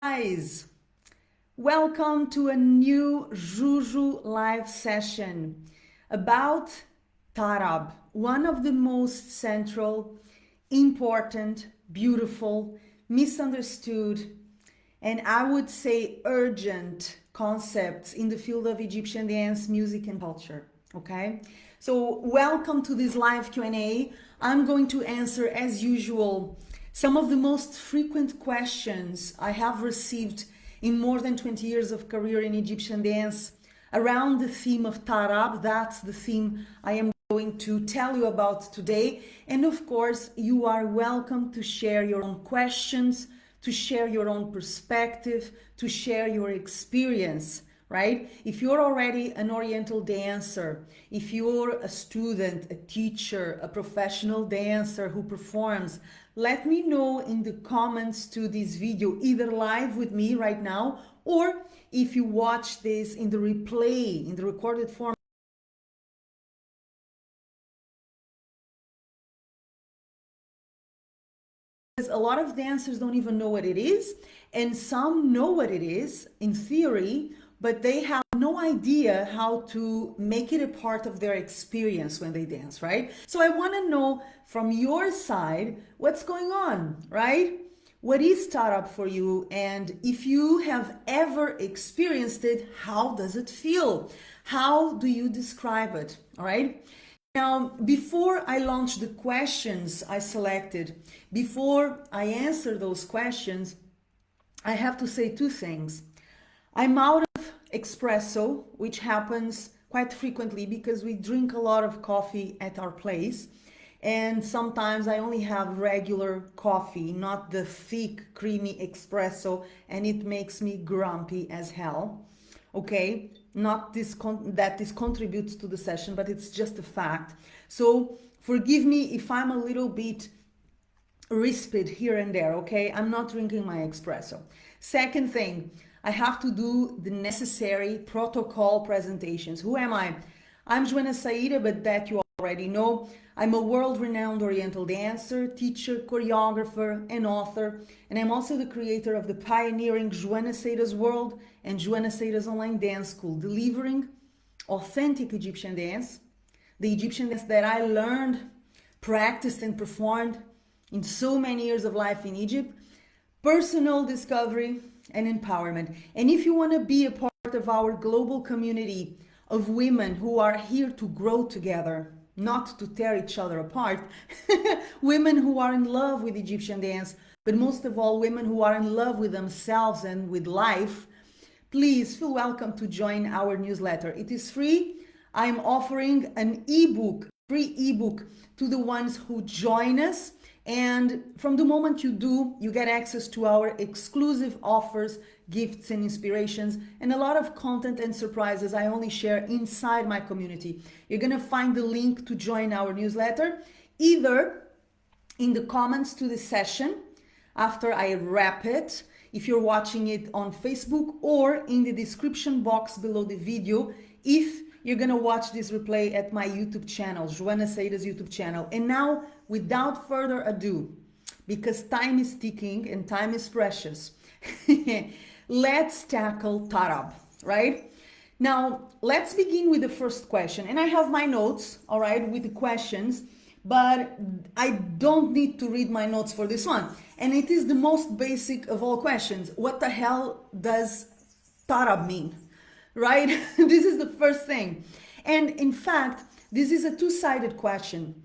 Guys, welcome to a new Juju live session about Tarab, one of the most central, important, beautiful, misunderstood, and I would say urgent concepts in the field of Egyptian dance, music, and culture. Okay, so welcome to this live Q&A. I'm going to answer, as usual, some of the most frequent questions I have received in more than 20 years of career in Egyptian dance around the theme of Tarab. That's the theme I am going to tell you about today. And of course, you are welcome to share your own questions, to share your own perspective, to share your experience, right? If you're already an Oriental dancer, if you're a student, a teacher, a professional dancer who performs, let me know in the comments to this video, either live with me right now, or if you watch this in the replay, in the recorded form. A lot of dancers don't even know what it is, and some know what it is in theory, but they have no idea how to make it a part of their experience when they dance, right? So I want to know from your side what's going on, right? What is Tarab for you? And if you have ever experienced it, how does it feel? How do you describe it? All right. Now, before I launch the questions I selected, before I answer those questions, I have to say two things. I'm out of espresso, which happens quite frequently because we drink a lot of coffee at our place. And sometimes I only have regular coffee, not the thick, creamy espresso, and it makes me grumpy as hell. Okay, not this that this contributes to the session, but it's just a fact. So forgive me if I'm a little bit rispid here and there, okay? I'm not drinking my espresso. Second thing, I have to do the necessary protocol presentations. Who am I? I'm Joana Saahirah, but that you already know. I'm a world-renowned Oriental dancer, teacher, choreographer, and author, and I'm also the creator of the pioneering Joana Saahirah's World and Joana Saahirah's Online Dance School, delivering authentic Egyptian dance, the Egyptian dance that I learned, practiced, and performed in so many years of life in Egypt, personal discovery and empowerment. And if you want to be a part of our global community of women who are here to grow together, not to tear each other apart, women who are in love with Egyptian dance, but most of all, women who are in love with themselves and with life, please feel welcome to join our newsletter. It is free. I'm offering an ebook, free ebook to the ones who join us. And from the moment you do, you get access to our exclusive offers, gifts, and inspirations, and a lot of content and surprises I only share inside my community. You're going to find the link to join our newsletter either in the comments to this session after I wrap it, if you're watching it on Facebook, or in the description box below the video if you're going to watch this replay at my YouTube channel, Joana Saahirah's YouTube channel. And now, without further ado, because time is ticking and time is precious, let's tackle Tarab, right? Now, let's begin with the first question. And I have my notes, all right, with the questions, but I don't need to read my notes for this one. And it is the most basic of all questions. What the hell does Tarab mean? Right? This is the first thing. And in fact, this is a two-sided question.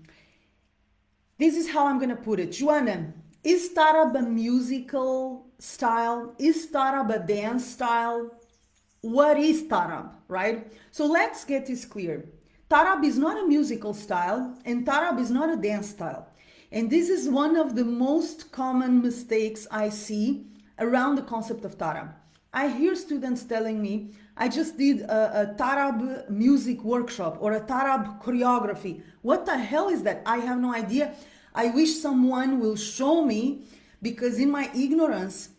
This is how I'm going to put it. Joana, is Tarab a musical style? Is Tarab a dance style? What is Tarab, right? So let's get this clear. Tarab is not a musical style, and Tarab is not a dance style. And this is one of the most common mistakes I see around the concept of Tarab. I hear students telling me, I just did a Tarab music workshop or a Tarab choreography. What the hell is that? I have no idea. I wish someone will show me, because in my ignorance,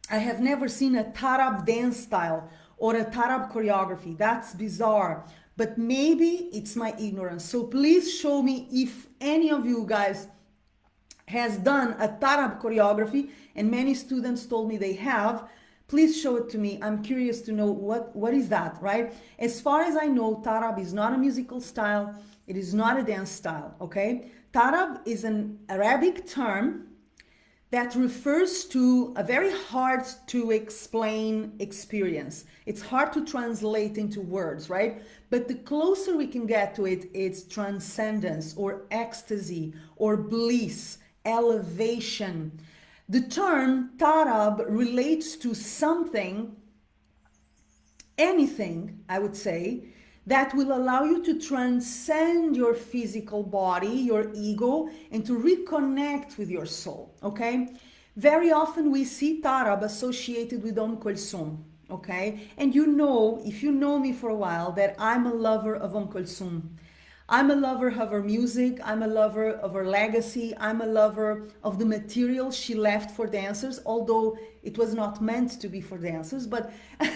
I have never seen a Tarab dance style or a Tarab choreography. That's bizarre, but maybe it's my ignorance. So please show me if any of you guys has done a Tarab choreography, and many students told me they have. Please show it to me. I'm curious to know what is that, right? As far as I know, Tarab is not a musical style. It is not a dance style, okay? Tarab is an Arabic term that refers to a very hard to explain experience. It's hard to translate into words, right? But the closer we can get to it, it's transcendence or ecstasy or bliss, elevation. The term Tarab relates to something, anything, I would say, that will allow you to transcend your physical body, your ego, and to reconnect with your soul, okay? Very often we see Tarab associated with Kulsum, okay? And you know, if you know me for a while, that I'm a lover of Kulsum. I'm a lover of her music. I'm a lover of her legacy. I'm a lover of the material she left for dancers, although it was not meant to be for dancers, but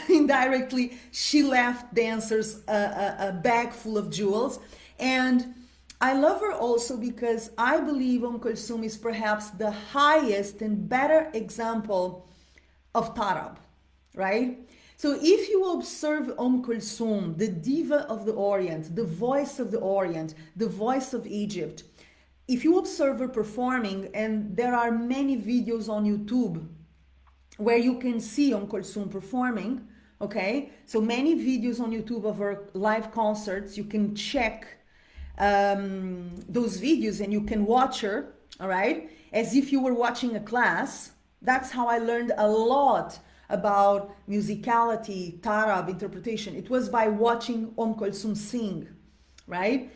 indirectly she left dancers a bag full of jewels. And I love her also because I believe Kulsum is perhaps the highest and better example of Tarab, right? So if you observe Kulsum, the diva of the Orient, the voice of the Orient, the voice of Egypt, if you observe her performing, and there are many videos on YouTube where you can see Kulsum performing, okay? So many videos on YouTube of her live concerts, you can check those videos and you can watch her, all right? As if you were watching a class. That's how I learned a lot about musicality, Tarab, interpretation. It was by watching Kulsum sing, right?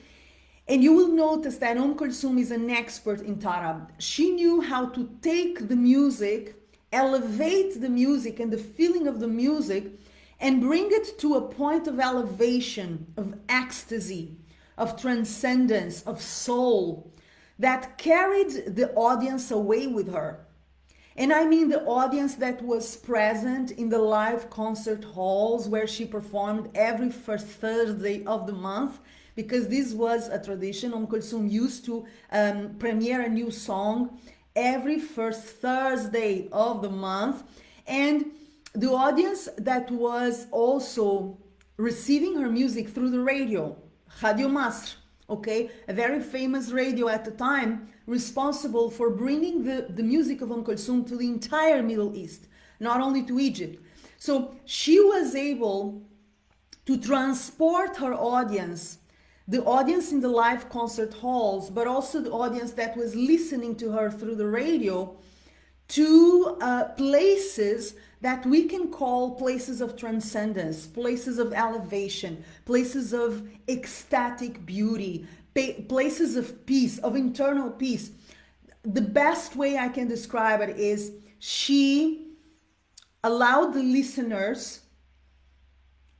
And you will notice that Kulsum is an expert in Tarab. She knew how to take the music, elevate the music and the feeling of the music, and bring it to a point of elevation, of ecstasy, of transcendence, of soul, that carried the audience away with her. And I mean the audience that was present in the live concert halls where she performed every first Thursday of the month, because this was a tradition. Kulsum used to premiere a new song every first Thursday of the month. And the audience that was also receiving her music through the radio, Radio Masr, okay, a very famous radio at the time, responsible for bringing the music of Kulsum to the entire Middle East, not only to Egypt. So she was able to transport her audience, the audience in the live concert halls, but also the audience that was listening to her through the radio, to places that we can call places of transcendence, places of elevation, places of ecstatic beauty, places of peace, of internal peace. The best way I can describe it is she allowed the listeners,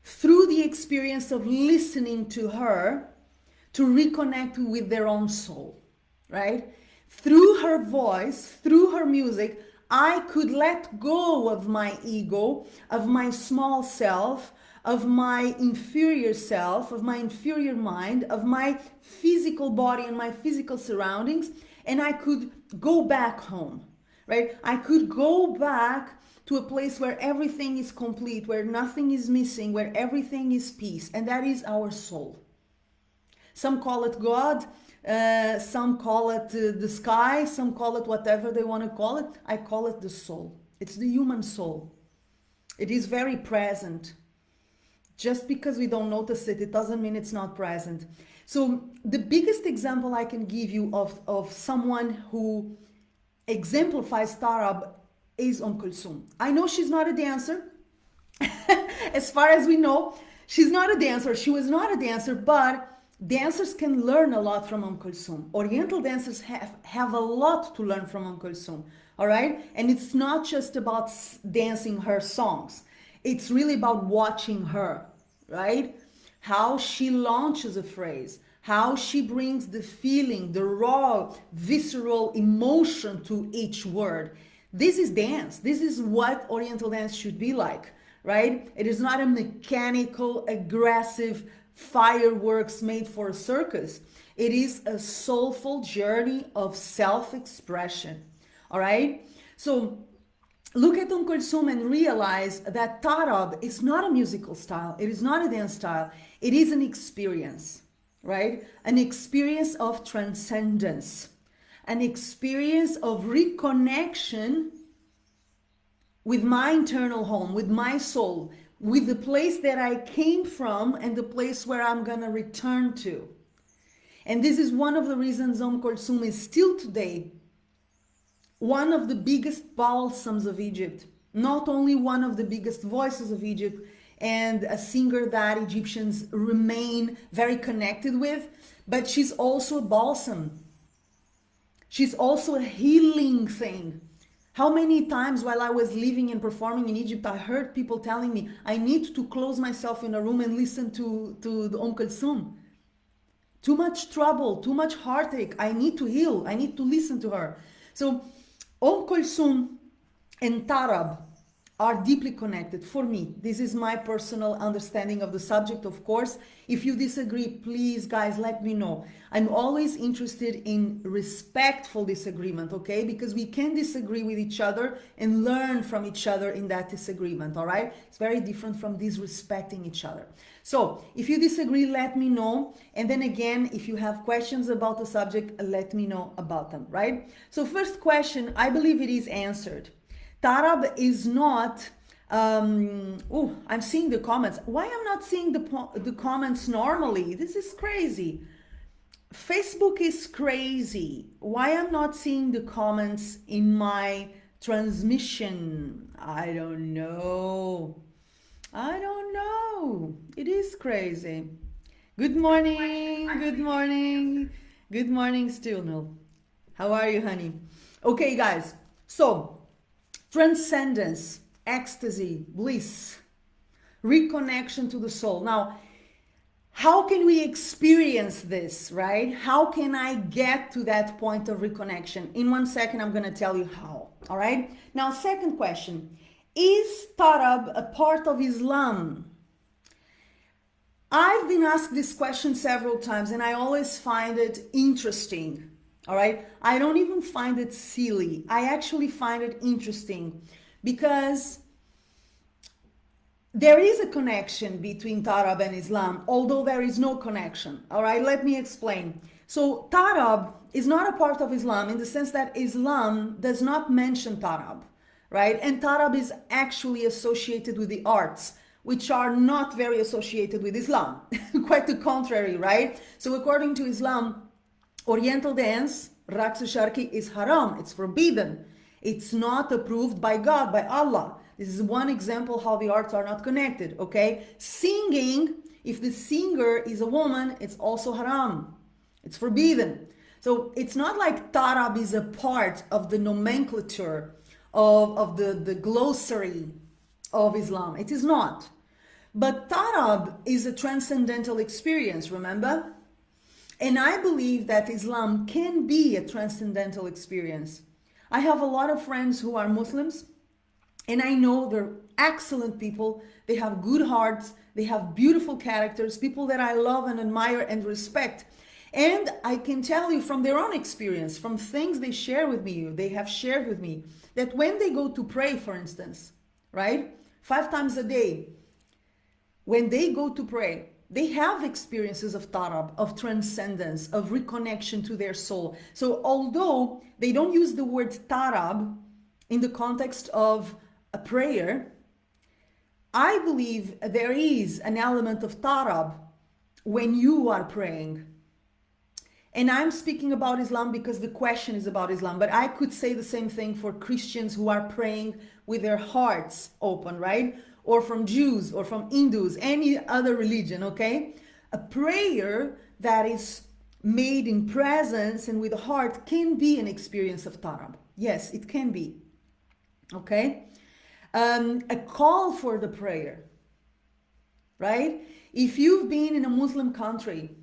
through the experience of listening to her, to reconnect with their own soul, right? Through her voice, through her music, I could let go of my ego, of my small self, of my inferior self, of my inferior mind, of my physical body and my physical surroundings, and I could go back home, right? I could go back to a place where everything is complete, where nothing is missing, where everything is peace, and that is our soul. Some call it God, some call it the sky, some call it whatever they want to call it. I call it the soul. It's the human soul. It is very present. Just because we don't notice it, it doesn't mean it's not present. So the biggest example I can give you of someone who exemplifies Tarab is Kulsum. I know she's not a dancer. As far as we know, she's not a dancer. She was not a dancer, but dancers can learn a lot from Kulsum. Oriental dancers have a lot to learn from Kulsum, all right? And it's not just about dancing her songs. It's really about watching her, right? How she launches a phrase, how she brings the feeling, the raw, visceral emotion to each word. This is dance. This is what Oriental dance should be like, right? It is not a mechanical, aggressive fireworks made for a circus. It is a soulful journey of self-expression. All right? So look at Kulsum and realize that Tarab is not a musical style. It is not a dance style. It is an experience, right? An experience of transcendence, an experience of reconnection with my internal home, with my soul, with the place that I came from and the place where I'm going to return to. And this is one of the reasons Kulsum is still today one of the biggest balsams of Egypt, not only one of the biggest voices of Egypt and a singer that Egyptians remain very connected with, but she's also a balsam. She's also a healing thing. How many times while I was living and performing in Egypt, I heard people telling me, I need to close myself in a room and listen to the Kulsum. Too much trouble, too much heartache. I need to heal. I need to listen to her. So Kulsum and Tarab are deeply connected for me. This is my personal understanding of the subject, of course. If you disagree, please, guys, let me know. I'm always interested in respectful disagreement, okay? Because we can disagree with each other and learn from each other in that disagreement, all right? It's very different from disrespecting each other. So if you disagree, let me know. And then again, if you have questions about the subject, let me know about them, right? So first question, I believe it is answered. Tarab is not, I'm seeing the comments. Why I'm not seeing the comments normally? This is crazy. Facebook is crazy. Why I'm not seeing the comments in my transmission? I don't know. I don't know. It is crazy. Good morning. Good morning. Good morning, Stilnil. How are you, honey? Okay, guys. So, transcendence, ecstasy, bliss, reconnection to the soul. Now, how can we experience this, right? How can I get to that point of reconnection? In 1 second, I'm going to tell you how, all right? Now, second question, is Tarab a part of Islam? I've been asked this question several times and I always find it interesting. All right, I don't even find it silly. I actually find it interesting because there is a connection between Tarab and Islam, although there is no connection. All right, let me explain. So Tarab is not a part of Islam in the sense that Islam does not mention Tarab, right? And Tarab is actually associated with the arts, which are not very associated with Islam. Quite the contrary, right? So according to Islam, Oriental dance, raqs sharqi, is haram. It's forbidden. It's not approved by God, by Allah. This is one example how the arts are not connected, okay? Singing, if the singer is a woman, it's also haram. It's forbidden. So it's not like Tarab is a part of the nomenclature of the glossary of Islam. It is not. But Tarab is a transcendental experience, remember? And I believe that Islam can be a transcendental experience. I have a lot of friends who are Muslims, and I know they're excellent people. They have good hearts. They have beautiful characters, people that I love and admire and respect. And I can tell you from their own experience, from things they share with me, they have shared with me, that when they go to pray, for instance, right, 5 times a day, when they go to pray, they have experiences of Tarab, of transcendence, of reconnection to their soul. So although they don't use the word Tarab in the context of a prayer, I believe there is an element of Tarab when you are praying. And I'm speaking about Islam because the question is about Islam, but I could say the same thing for Christians who are praying with their hearts open, right? Or from Jews or from Hindus, any other religion, okay? A prayer that is made in presence and with the heart can be an experience of Tarab. Yes, it can be, okay? A call for the prayer, right? If you've been in a Muslim country,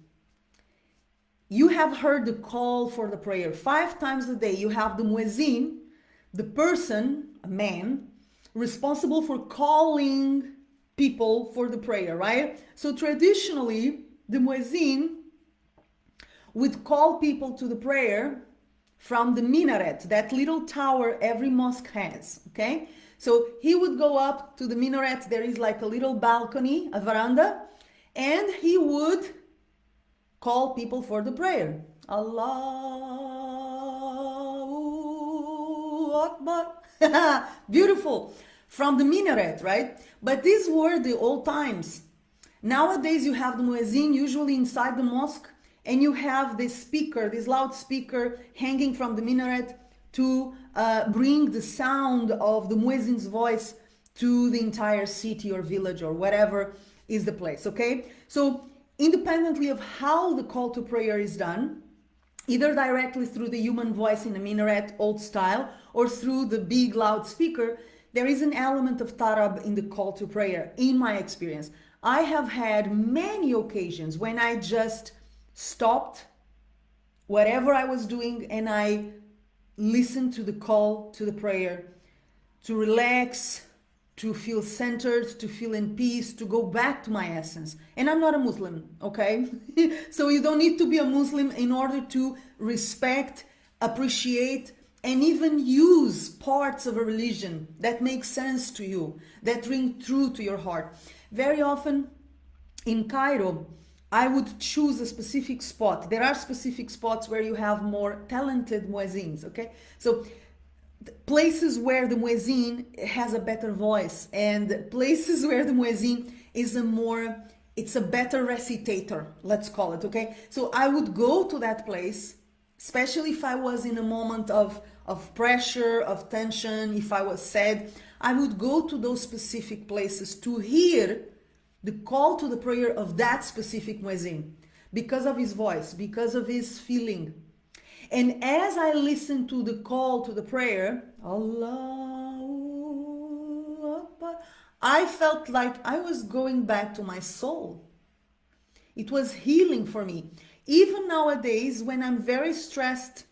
you have heard the call for the prayer 5 times a day. You have the muezzin, the person, a man, responsible for calling people for the prayer, right? So traditionally, the muezzin would call people to the prayer from the minaret, that little tower every mosque has, okay? So he would go up to the minaret, there is like a little balcony, a veranda, and he would call people for the prayer. Allahu Akbar. Beautiful. From the minaret, right? But these were the old times. Nowadays you have the muezzin usually inside the mosque, and you have this speaker, this loudspeaker hanging from the minaret to bring the sound of the muezzin's voice to the entire city or village or whatever is the place, okay? So independently of how the call to prayer is done, either directly through the human voice in the minaret, old style, or through the big loudspeaker, there is an element of tarab in the call to prayer, in my experience. I have had many occasions when I just stopped whatever I was doing and I listened to the call to the prayer, to relax, to feel centered, to feel in peace, to go back to my essence. And I'm not a Muslim, okay? So you don't need to be a Muslim in order to respect, appreciate, and even use parts of a religion that make sense to you, that ring true to your heart. Very often in Cairo, I would choose a specific spot. There are specific spots where you have more talented muezzins, okay? So places where the muezzin has a better voice, and places where the muezzin is it's a better recitator, let's call it, okay? So I would go to that place, especially if I was in a moment of pressure, of tension, if I was sad, I would go to those specific places to hear the call to the prayer of that specific muezzin, because of his voice, because of his feeling. And as I listened to the call to the prayer, Allahu Akbar, I felt like I was going back to my soul. It was healing for me. Even nowadays, when I'm very stressed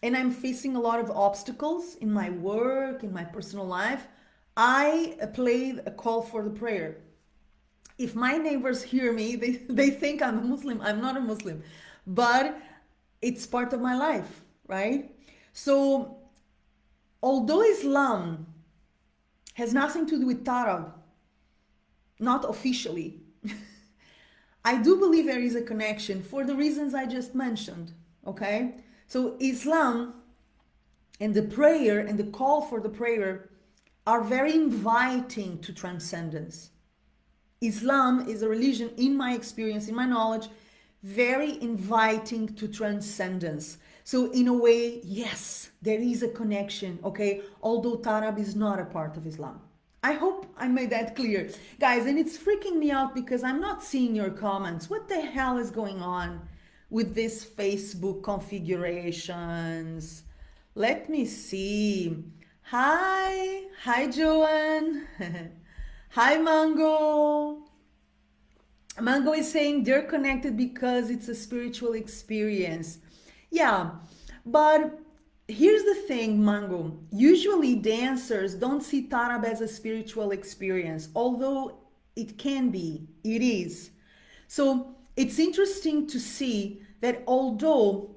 and I'm facing a lot of obstacles in my work, in my personal life, I play a call for the prayer. If my neighbors hear me, they think I'm a Muslim. I'm not a Muslim, but it's part of my life, right? So although Islam has nothing to do with Tarab, not officially, I do believe there is a connection for the reasons I just mentioned, okay? So Islam and the prayer and the call for the prayer are very inviting to transcendence. Islam is a religion, in my experience, in my knowledge, very inviting to transcendence. So in a way, yes, there is a connection, okay? Although Tarab is not a part of Islam. I hope I made that clear. Guys, and it's freaking me out because I'm not seeing your comments. What the hell is going on with these Facebook configurations? Let me see. Hi Joanne. Hi Mango. Mango is saying they're connected because it's a spiritual experience. Yeah, but here's the thing, Mango. Usually dancers don't see Tarab as a spiritual experience, although it can be, it is. So it's interesting to see that although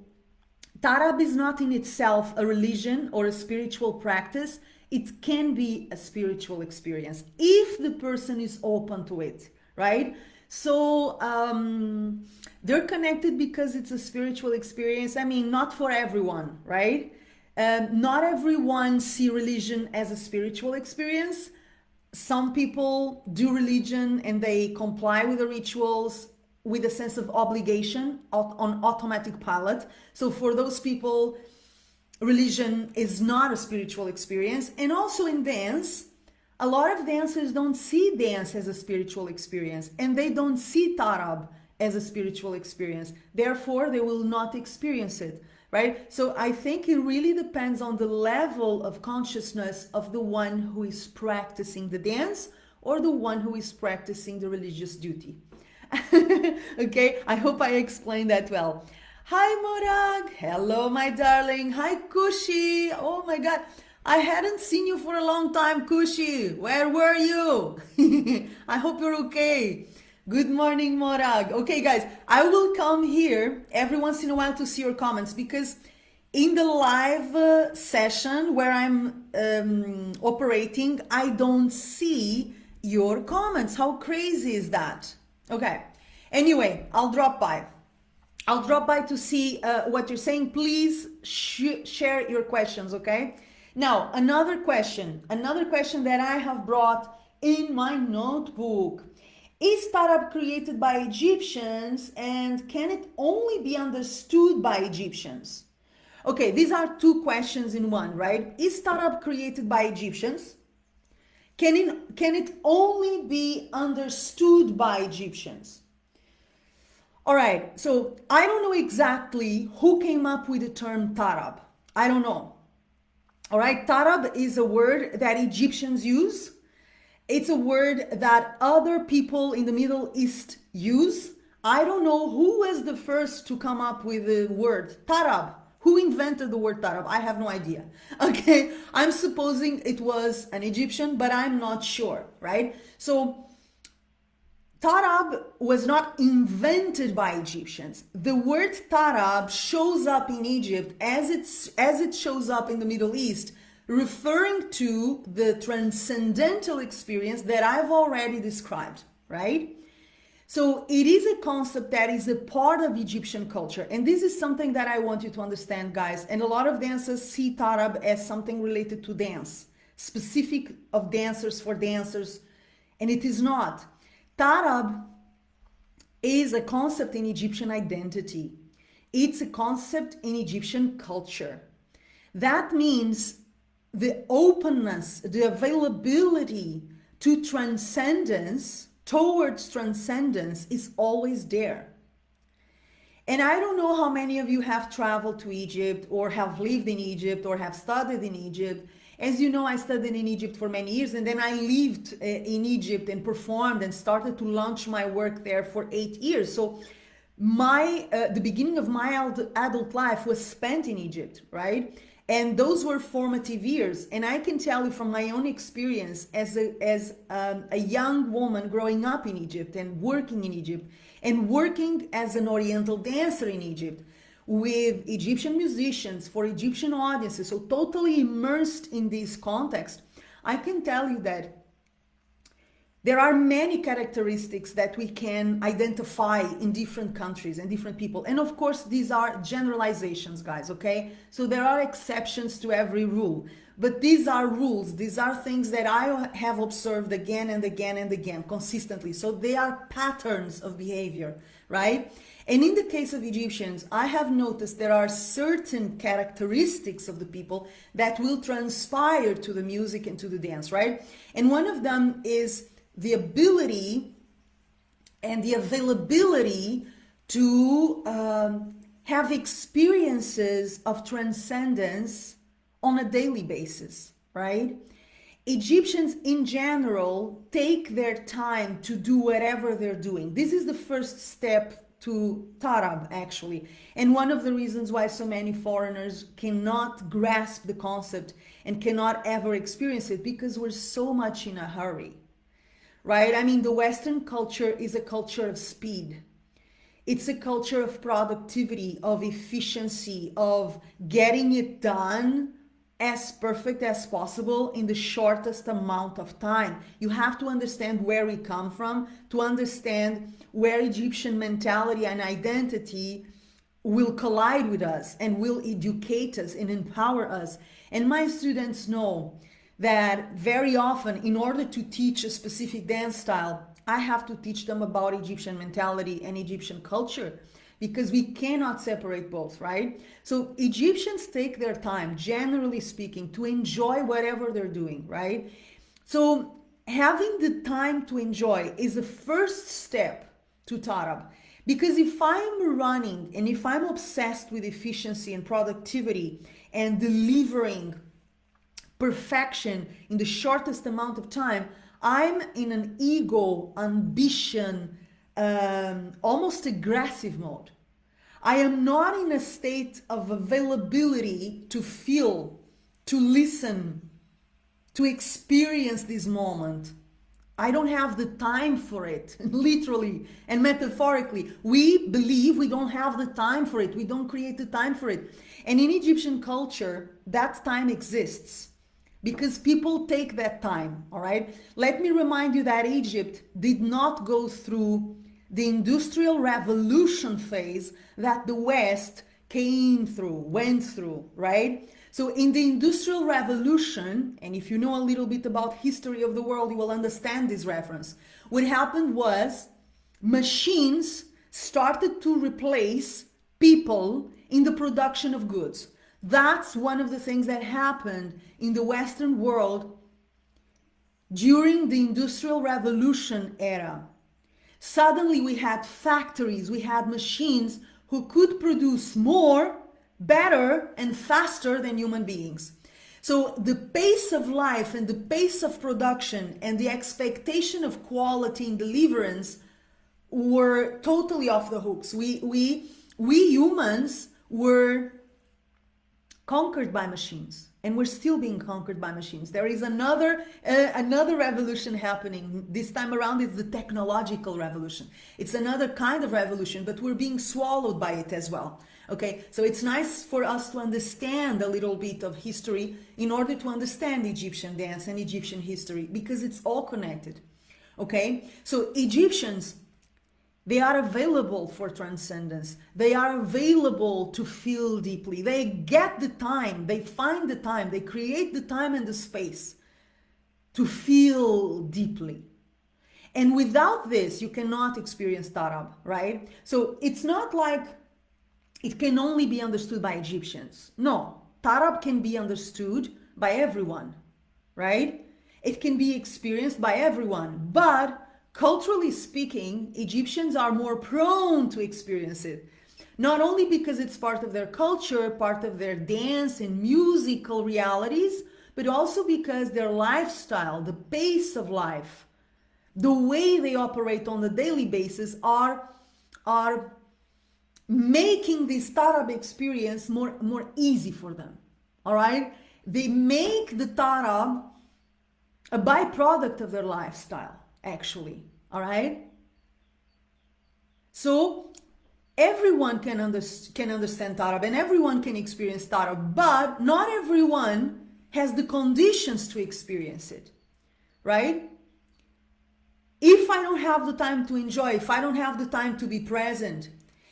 Tarab is not in itself a religion or a spiritual practice, it can be a spiritual experience if the person is open to it, right? So they're connected because it's a spiritual experience. I mean, not for everyone, right? Not everyone see religion as a spiritual experience. Some people do religion and they comply with the rituals with a sense of obligation on automatic pilot. So for those people, religion is not a spiritual experience. And also in dance, a lot of dancers don't see dance as a spiritual experience, and they don't see Tarab as a spiritual experience. Therefore, they will not experience it, right? So I think it really depends on the level of consciousness of the one who is practicing the dance or the one who is practicing the religious duty. Okay, I hope I explained that well. Hi Morag, hello my darling. Hi Kushi, oh my god, I hadn't seen you for a long time. Kushi, where were you? I hope you're okay. Good morning, Morag. Okay, guys, I will come here every once in a while to see your comments because in the live session where I'm operating, I don't see your comments. How crazy is that? Okay. Anyway, I'll drop by. I'll drop by to see what you're saying. Please share your questions, okay? Now, another question that I have brought in my notebook. Is Tarab created by Egyptians and can it only be understood by Egyptians? Okay, these are two questions in one, right? Is Tarab created by Egyptians? Can it only be understood by Egyptians? All right, so I don't know exactly who came up with the term Tarab. I don't know. All right, Tarab is a word that Egyptians use. It's a word that other people in the Middle East use. I don't know who was the first to come up with the word Tarab. Who invented the word Tarab? I have no idea. Okay, I'm supposing it was an Egyptian, but I'm not sure, right? So Tarab was not invented by Egyptians. The word Tarab shows up in Egypt as it shows up in the Middle East, referring to the transcendental experience that I've already described, right? So it is a concept that is a part of Egyptian culture. And this is something that I want you to understand, guys. And a lot of dancers see Tarab as something related to dance, specific of dancers for dancers, and it is not. Tarab is a concept in Egyptian identity. It's a concept in Egyptian culture. That means the openness, the availability to transcendence, towards transcendence, is always there. And I don't know how many of you have traveled to Egypt or have lived in Egypt or have studied in Egypt. As you know, I studied in Egypt for many years, and then I lived in Egypt and performed and started to launch my work there for 8 years. So the beginning of my adult life was spent in Egypt, right? And those were formative years. And I can tell you from my own experience as a young woman growing up in Egypt and working in Egypt and working as an Oriental dancer in Egypt with Egyptian musicians for Egyptian audiences, so totally immersed in this context, I can tell you that there are many characteristics that we can identify in different countries and different people. And of course, these are generalizations, guys, okay? So there are exceptions to every rule. But these are rules. These are things that I have observed again and again and again consistently. So they are patterns of behavior, right? And in the case of Egyptians, I have noticed there are certain characteristics of the people that will transpire to the music and to the dance, right? And one of them is the ability and the availability to have experiences of transcendence on a daily basis, right? Egyptians in general take their time to do whatever they're doing. This is the first step to Tarab, actually. And one of the reasons why so many foreigners cannot grasp the concept and cannot ever experience it, because we're so much in a hurry, right? I mean, the Western culture is a culture of speed. It's a culture of productivity, of efficiency, of getting it done as perfect as possible in the shortest amount of time. You have to understand where we come from to understand where Egyptian mentality and identity will collide with us and will educate us and empower us. And my students know that very often, in order to teach a specific dance style, I have to teach them about Egyptian mentality and Egyptian culture, because we cannot separate both, right? So Egyptians take their time, generally speaking, to enjoy whatever they're doing, right? So having the time to enjoy is the first step to Tarab. Because if I'm running and if I'm obsessed with efficiency and productivity and delivering perfection in the shortest amount of time, I'm in an ego, ambition, almost aggressive mode. I am not in a state of availability to feel, to listen, to experience this moment. I don't have the time for it, literally and metaphorically. We believe we don't have the time for it. We don't create the time for it. And in Egyptian culture, that time exists because people take that time, all right? Let me remind you that Egypt did not go through the industrial revolution phase that the West went through, right? So in the Industrial Revolution, and if you know a little bit about history of the world, you will understand this reference. What happened was machines started to replace people in the production of goods. That's one of the things that happened in the Western world during the Industrial Revolution era. Suddenly we had factories, we had machines who could produce more, better, and faster than human beings. So the pace of life and the pace of production and the expectation of quality and deliverance were totally off the hooks. We humans were conquered by machines, and we're still being conquered by machines. There is another revolution happening. This time around, it's the technological revolution. It's another kind of revolution, but we're being swallowed by it as well. Okay, so it's nice for us to understand a little bit of history in order to understand Egyptian dance and Egyptian history, because it's all connected. Okay, so Egyptians, they are available for transcendence. They are available to feel deeply. They get the time, they find the time, they create the time and the space to feel deeply. And without this, you cannot experience Tarab, right? So it's not like it can only be understood by Egyptians. No, Tarab can be understood by everyone, right? It can be experienced by everyone, but culturally speaking, Egyptians are more prone to experience it. Not only because it's part of their culture, part of their dance and musical realities, but also because their lifestyle, the pace of life, the way they operate on a daily basis are making this Tarab experience more easy for them. All right? They make the Tarab a byproduct of their lifestyle, actually. All right? So everyone can understand Tarab and everyone can experience Tarab, but not everyone has the conditions to experience it. Right? If I don't have the time to enjoy, if I don't have the time to be present,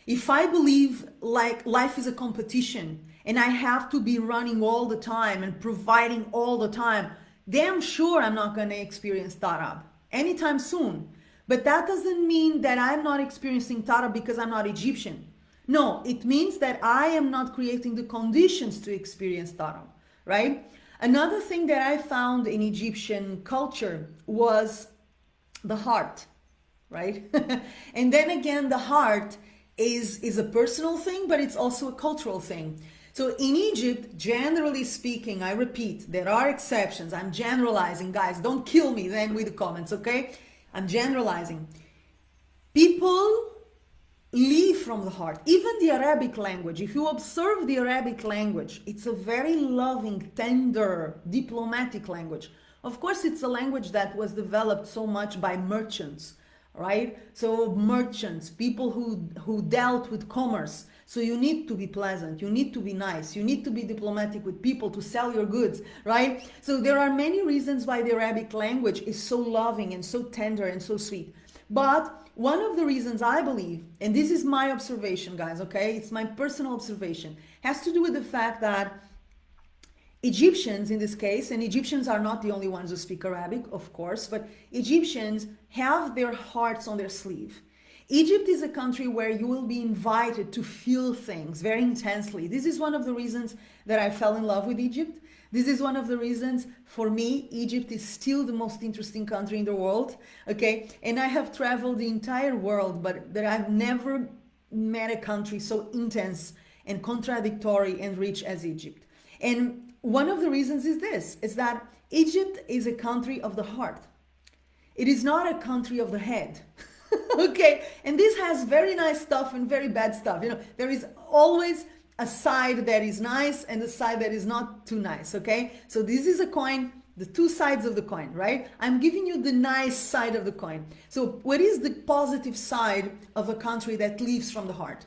if I believe like life is a competition and I have to be running all the time and providing all the time, damn sure I'm not going to experience Tarab anytime soon. But that doesn't mean that I'm not experiencing Tarab because I'm not Egyptian. No, it means that I am not creating the conditions to experience Tarab, right? Another thing that I found in Egyptian culture was the heart, right? And then again, the heart is a personal thing, but it's also a cultural thing. So in Egypt, generally speaking, I repeat, there are exceptions. I'm generalizing, guys. Don't kill me then with the comments, okay? I'm generalizing. People live from the heart. Even the Arabic language, if you observe the Arabic language, it's a very loving, tender, diplomatic language. Of course, it's a language that was developed so much by merchants, right? So merchants, people who dealt with commerce. So you need to be pleasant, you need to be nice, you need to be diplomatic with people to sell your goods, right? So there are many reasons why the Arabic language is so loving and so tender and so sweet. But one of the reasons I believe, and this is my observation, guys, okay? It's my personal observation, has to do with the fact that Egyptians in this case, and Egyptians are not the only ones who speak Arabic, of course, but Egyptians have their hearts on their sleeve. Egypt is a country where you will be invited to feel things very intensely. This is one of the reasons that I fell in love with Egypt. This is one of the reasons, for me, Egypt is still the most interesting country in the world, okay? And I have traveled the entire world, but I've never met a country so intense and contradictory and rich as Egypt. And one of the reasons is this, is that Egypt is a country of the heart. It is not a country of the head. Okay, and this has very nice stuff and very bad stuff. You know, there is always a side that is nice and a side that is not too nice. Okay, so this is a coin the two sides of the coin, right? I'm giving you the nice side of the coin. So what is the positive side of a country that lives from the heart?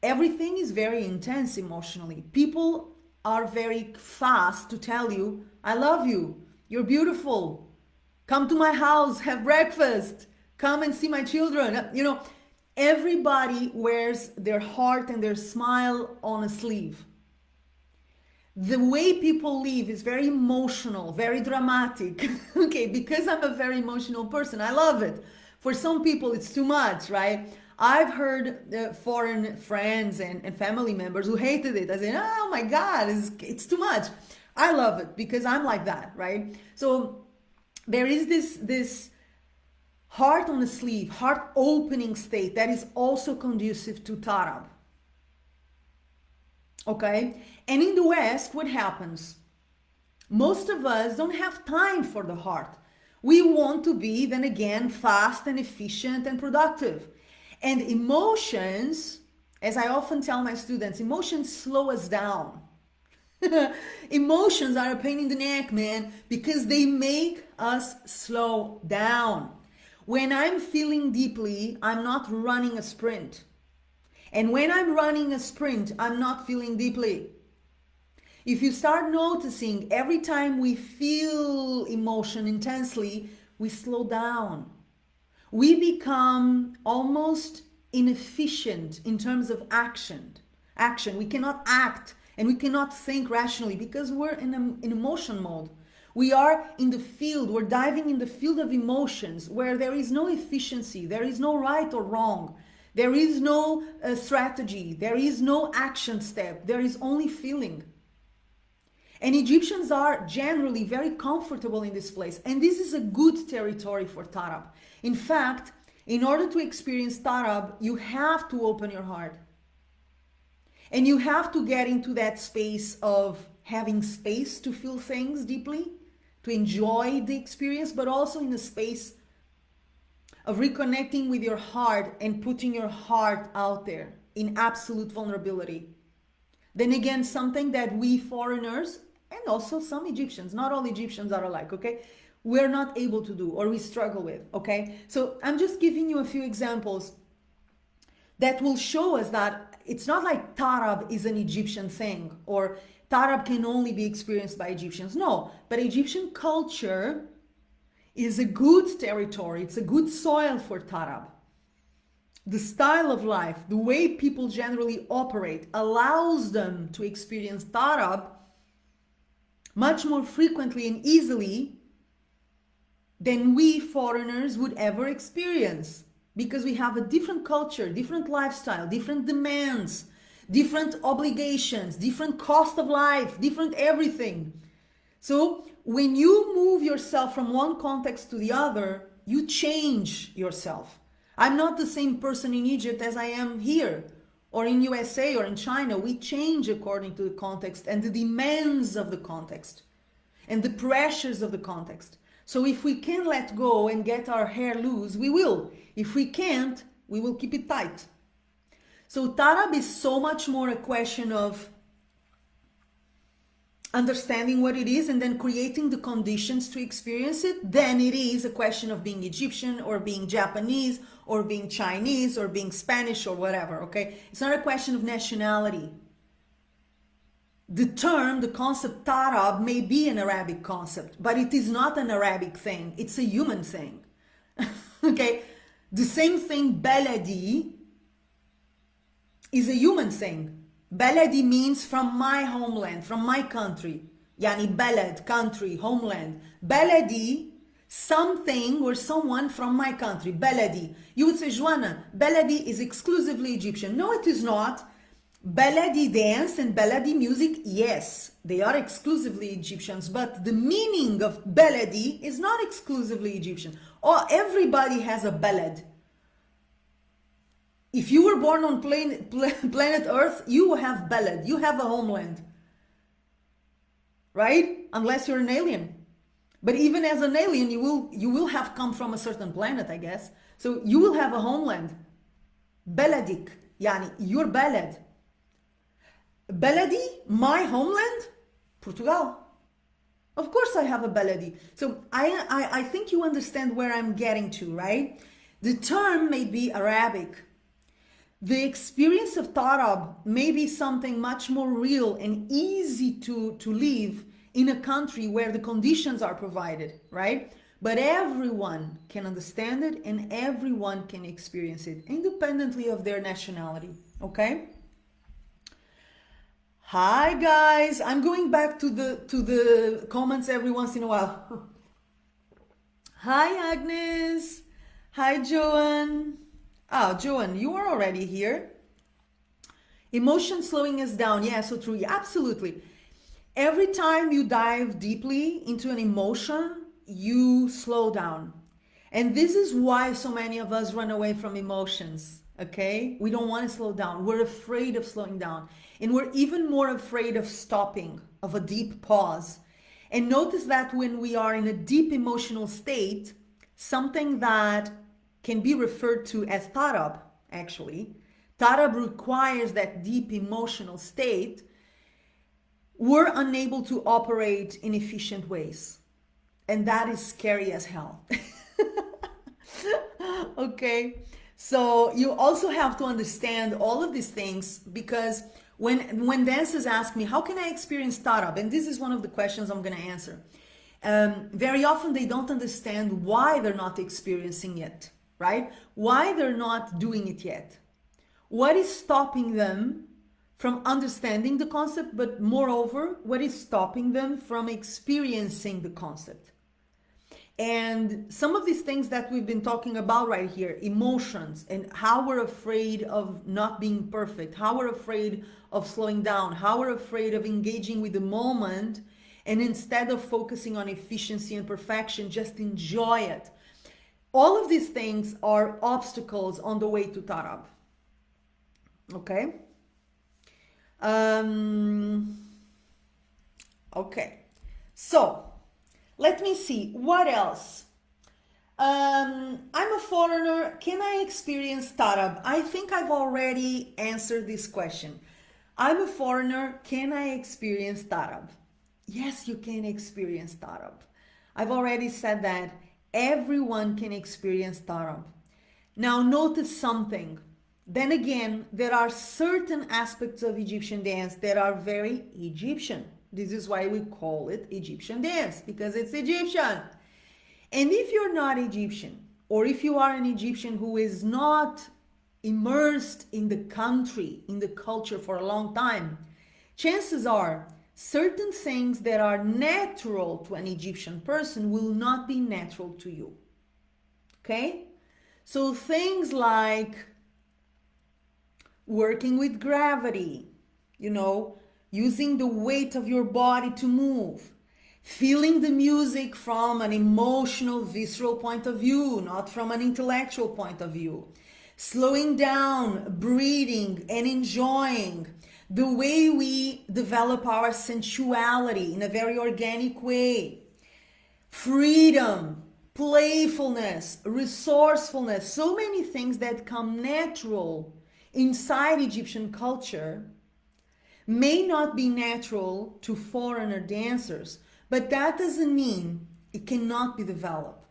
Everything is very intense emotionally. People are very fast to tell you, I love you, you're beautiful, come to my house, have breakfast, come and see my children. You know, everybody wears their heart and their smile on a sleeve. The way people live is very emotional, very dramatic. Okay, because I'm a very emotional person, I love it. For some people, it's too much, right? I've heard foreign friends and family members who hated it. I said, oh my God, it's too much. I love it because I'm like that, right? So there is this heart on the sleeve, heart opening state that is also conducive to Tarab. Okay? And in the West, what happens? Most of us don't have time for the heart. We want to be, then again, fast and efficient and productive. And emotions, as I often tell my students, emotions slow us down. Emotions are a pain in the neck, man, because they make us slow down. When I'm feeling deeply, I'm not running a sprint. And when I'm running a sprint, I'm not feeling deeply. If you start noticing every time we feel emotion intensely, we slow down. We become almost inefficient in terms of action. We cannot act and we cannot think rationally because we're in emotion mode. We are in the field, we're diving in the field of emotions where there is no efficiency, there is no right or wrong, there is no strategy, there is no action step, there is only feeling. And Egyptians are generally very comfortable in this place. And this is a good territory for Tarab. In fact, in order to experience Tarab, you have to open your heart. And you have to get into that space of having space to feel things deeply, to enjoy the experience, but also in a space of reconnecting with your heart and putting your heart out there in absolute vulnerability. Then again, something that we foreigners and also some Egyptians, not all Egyptians are alike, okay? We're not able to do or we struggle with, okay? So I'm just giving you a few examples that will show us that it's not like Tarab is an Egyptian thing or Tarab can only be experienced by Egyptians. No, but Egyptian culture is a good territory. It's a good soil for Tarab. The style of life, the way people generally operate allows them to experience Tarab much more frequently and easily than we foreigners would ever experience, because we have a different culture, different lifestyle, different demands, different obligations, different cost of life, different everything. So when you move yourself from one context to the other, you change yourself. I'm not the same person in Egypt as I am here or in USA or in China. We change according to the context and the demands of the context and the pressures of the context. So if we can let go and get our hair loose, we will. If we can't, we will keep it tight. So Tarab is so much more a question of understanding what it is and then creating the conditions to experience it than it is a question of being Egyptian or being Japanese or being Chinese or being Spanish or whatever, okay? It's not a question of nationality. The term, the concept Tarab may be an Arabic concept, but it is not an Arabic thing. It's a human thing, okay? The same thing, Baladi, is a human thing. Baladi means from my homeland, from my country. Yani balad, country, homeland. Baladi, something or someone from my country. Baladi. You would say, Joana, Baladi is exclusively Egyptian. No, it is not. Baladi dance and Baladi music, yes, they are exclusively Egyptians, but the meaning of Baladi is not exclusively Egyptian. Oh, everybody has a balad. If you were born on planet Earth, you have balad, you have a homeland, right? Unless you're an alien. But even as an alien, you will have come from a certain planet, I guess. So you will have a homeland. Baladik, yani your balad. Baladi, my homeland, Portugal. Of course I have a baladi. So I think you understand where I'm getting to, right? The term may be Arabic. The experience of Tarab may be something much more real and easy to live in a country where the conditions are provided, right? But everyone can understand it and everyone can experience it independently of their nationality, okay? Hi guys, I'm going back to the comments every once in a while. Hi Agnes. Hi Joan. Ah, Joan, you are already here. Emotion slowing us down. Yeah, so true. Yeah, absolutely. Every time you dive deeply into an emotion, you slow down. And this is why so many of us run away from emotions. Okay? We don't want to slow down. We're afraid of slowing down. And we're even more afraid of stopping, of a deep pause. And notice that when we are in a deep emotional state, something that can be referred to as Tarab, actually. Tarab requires that deep emotional state. We're unable to operate in efficient ways. And that is scary as hell. Okay? So you also have to understand all of these things, because when dancers ask me, how can I experience Tarab? And this is one of the questions I'm going to answer. Very often they don't understand why they're not experiencing it, right? Why they're not doing it yet. What is stopping them from understanding the concept, but moreover, what is stopping them from experiencing the concept? And some of these things that we've been talking about right here, emotions, and how we're afraid of not being perfect, how we're afraid of slowing down, how we're afraid of engaging with the moment, and instead of focusing on efficiency and perfection, just enjoy it. All of these things are obstacles on the way to Tarab. Okay? Okay. So, let me see. What else? I'm a foreigner. Can I experience Tarab? I think I've already answered this question. I'm a foreigner. Can I experience Tarab? Yes, you can experience Tarab. I've already said that everyone can experience Tarab. Now, notice something. Then again, there are certain aspects of Egyptian dance that are very Egyptian. This is why we call it Egyptian dance, because it's Egyptian. And if you're not Egyptian, or if you are an Egyptian who is not immersed in the country, in the culture for a long time, chances are certain things that are natural to an Egyptian person will not be natural to you. Okay? So things like working with gravity, using the weight of your body to move, feeling the music from an emotional, visceral point of view, not from an intellectual point of view, slowing down, breathing, and enjoying the way we develop our sensuality in a very organic way, freedom, playfulness, resourcefulness, so many things that come natural inside Egyptian culture may not be natural to foreigner dancers, but that doesn't mean it cannot be developed.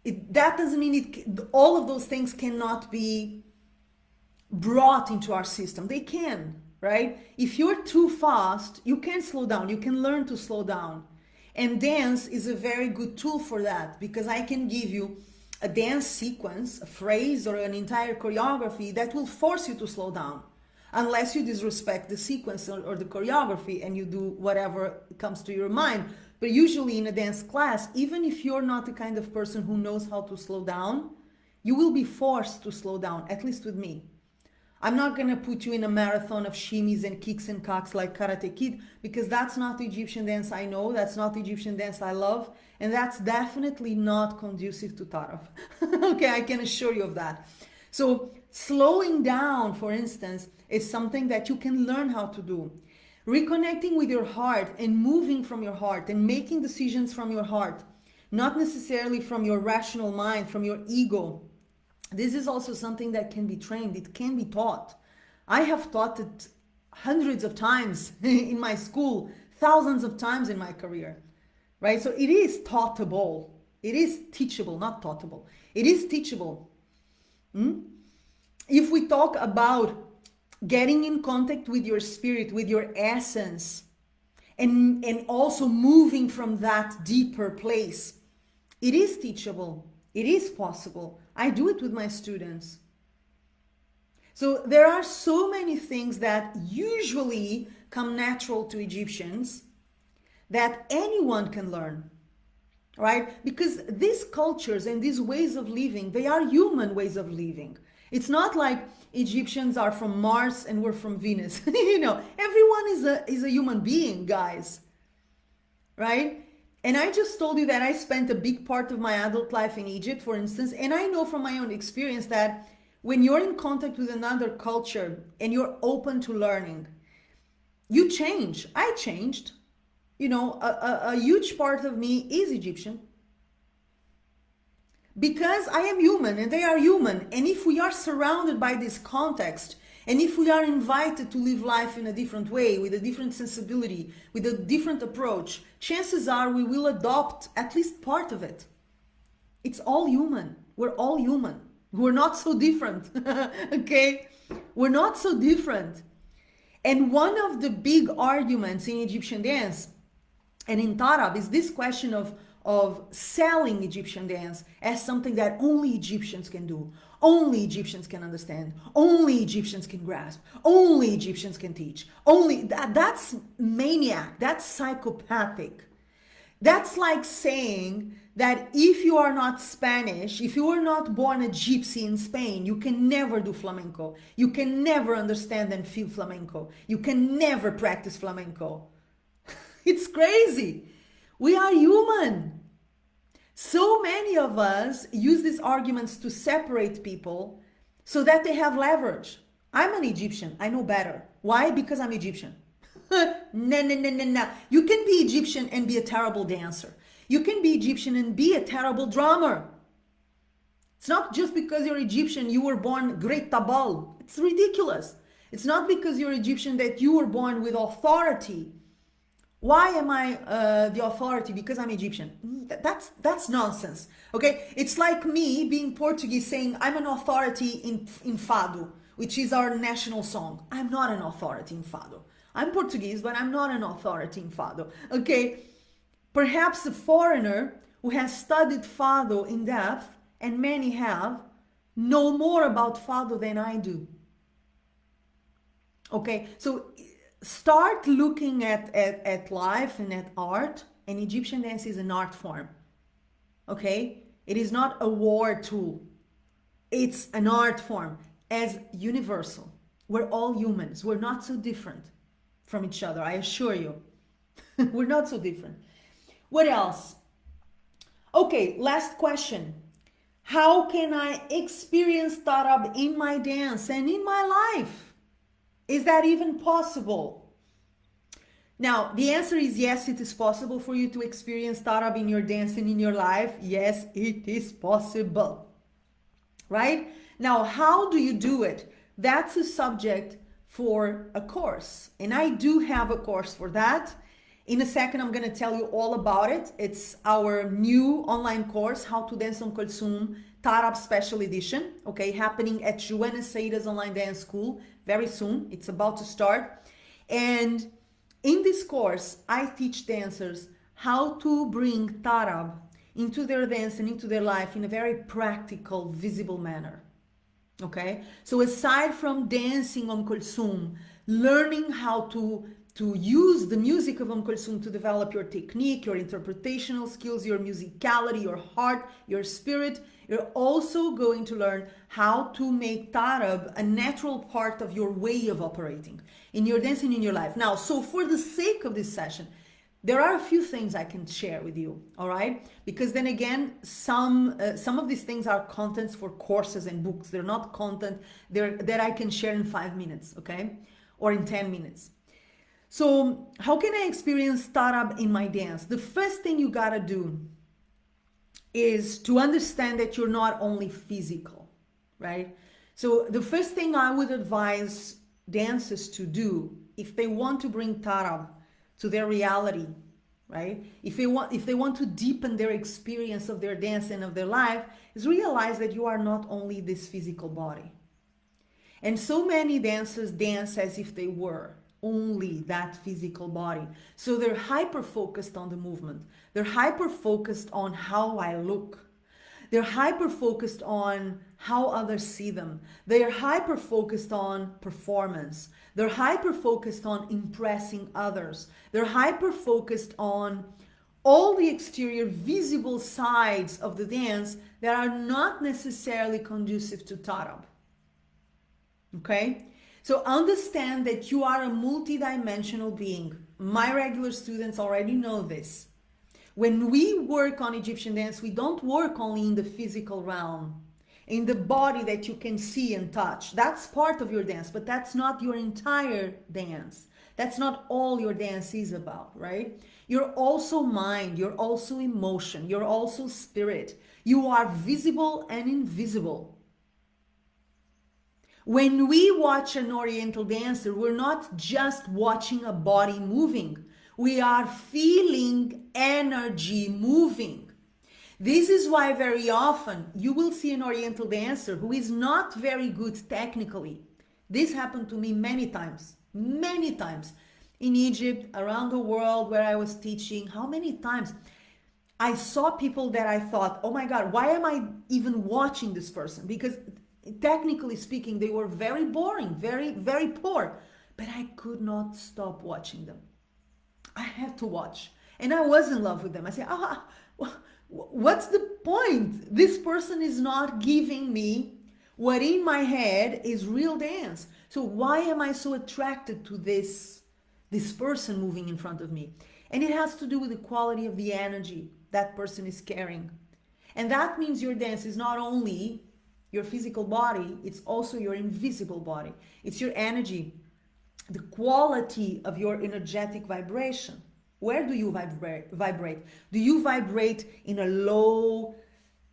That doesn't mean all of those things cannot be brought into our system. They can, right? If you're too fast, you can slow down. You can learn to slow down. And dance is a very good tool for that, because I can give you a dance sequence, a phrase, or an entire choreography that will force you to slow down, unless you disrespect the sequence or the choreography and you do whatever comes to your mind. But usually in a dance class, even if you're not the kind of person who knows how to slow down, you will be forced to slow down, at least with me. I'm not going to put you in a marathon of shimmies and kicks and cocks like Karate Kid, because that's not the Egyptian dance I know, that's not the Egyptian dance I love, and that's definitely not conducive to Tarab. Okay, I can assure you of that. So slowing down, for instance, is something that you can learn how to do. Reconnecting with your heart and moving from your heart and making decisions from your heart, not necessarily from your rational mind, from your ego. This is also something that can be trained. It can be taught. I have taught it hundreds of times in my school, thousands of times in my career, right? So it is taughtable. It is teachable, not taughtable. It is teachable. If we talk about getting in contact with your spirit, with your essence, and also moving from that deeper place, it is teachable. It is possible. I do it with my students. So there are so many things that usually come natural to Egyptians that anyone can learn, right? Because these cultures and these ways of living, they are human ways of living. It's not like Egyptians are from Mars and we're from Venus. You know, everyone is a human being, guys, right? And I just told you that I spent a big part of my adult life in Egypt, for instance, and I know from my own experience that when you're in contact with another culture and you're open to learning, you change. I changed. You know, a huge part of me is Egyptian because I am human and they are human. And if we are surrounded by this context, and if we are invited to live life in a different way, with a different sensibility, with a different approach, chances are we will adopt at least part of it. It's all human. We're all human. We're not so different. Okay? We're not so different. And one of the big arguments in Egyptian dance and in Tarab is this question of selling Egyptian dance as something that only Egyptians can do, only Egyptians can understand, only Egyptians can grasp, only Egyptians can teach. That's maniac, that's psychopathic. That's like saying that if you are not Spanish, if you were not born a gypsy in Spain, you can never do flamenco. You can never understand and feel flamenco. You can never practice flamenco. It's crazy. We are human. So many of us use these arguments to separate people so that they have leverage. I'm an Egyptian. I know better. Why? Because I'm Egyptian. No. You can be Egyptian and be a terrible dancer. You can be Egyptian and be a terrible drummer. It's not just because you're Egyptian you were born great tabal. It's ridiculous. It's not because you're Egyptian that you were born with authority. Why am I the authority? Because I'm Egyptian. That's nonsense. Okay, it's like me being Portuguese saying I'm an authority in fado, which is our national song. I'm not an authority in fado. I'm Portuguese, but I'm not an authority in fado. Okay, perhaps a foreigner who has studied fado in depth, and many have, know more about fado than I do. Okay, so start looking at life and at art, and Egyptian dance is an art form. Okay, it is not a war tool. It's an art form as universal. We're all humans. We're not so different from each other, I assure you. We're not so different. What else? Okay, last question. How can I experience Tarab in my dance and in my life? Is that even possible? Now, the answer is yes, it is possible for you to experience Tarab in your dance and in your life. Yes, it is possible. Right? Now, how do you do it? That's a subject for a course. And I do have a course for that. In a second, I'm going to tell you all about it. It's our new online course, How to Dance on Kulsum, Tarab Special Edition, okay, happening at Joana Saahirah's Online Dance School very soon. It's about to start. And in this course, I teach dancers how to bring Tarab into their dance and into their life in a very practical, visible manner. Okay? So aside from dancing on Kulsum, learning how to use the music of Kulsum to develop your technique, your interpretational skills, your musicality, your heart, your spirit, you're also going to learn how to make Tarab a natural part of your way of operating in your dancing, in your life. Now, so for the sake of this session, there are a few things I can share with you, all right? Because then again, some of these things are contents for courses and books. They're not content that I can share in 5 minutes, okay? Or in 10 minutes. So how can I experience Tarab in my dance? The first thing you gotta do is to understand that you're not only physical, right? So the first thing I would advise dancers to do if they want to bring Tarab to their reality, right? If they want to deepen their experience of their dance and of their life, is realize that you are not only this physical body. And so many dancers dance as if they were only that physical body. So they're hyper focused on the movement. They're hyper focused on how I look. They're hyper focused on how others see them. They're hyper focused on performance. They're hyper focused on impressing others. They're hyper focused on all the exterior visible sides of the dance that are not necessarily conducive to Tarab. Okay? So understand that you are a multidimensional being. My regular students already know this. When we work on Egyptian dance, we don't work only in the physical realm, in the body that you can see and touch. That's part of your dance, but that's not your entire dance. That's not all your dance is about, right? You're also mind, you're also emotion, you're also spirit. You are visible and invisible. When we watch an Oriental dancer, we're not just watching a body moving. We are feeling energy moving. This is why very often you will see an Oriental dancer who is not very good technically. This happened to me many times in Egypt, around the world where I was teaching. How many times I saw people that I thought, oh my God, why am I even watching this person? Because technically speaking, they were very boring, very, very poor, but I could not stop watching them. I had to watch, and I was in love with them. I said, what's the point? This person is not giving me what in my head is real dance. So why am I so attracted to this person moving in front of me? And it has to do with the quality of the energy that person is carrying. And that means your dance is not only your physical body, it's also your invisible body. It's your energy, the quality of your energetic vibration. Where do you vibrate? Do you vibrate in a low,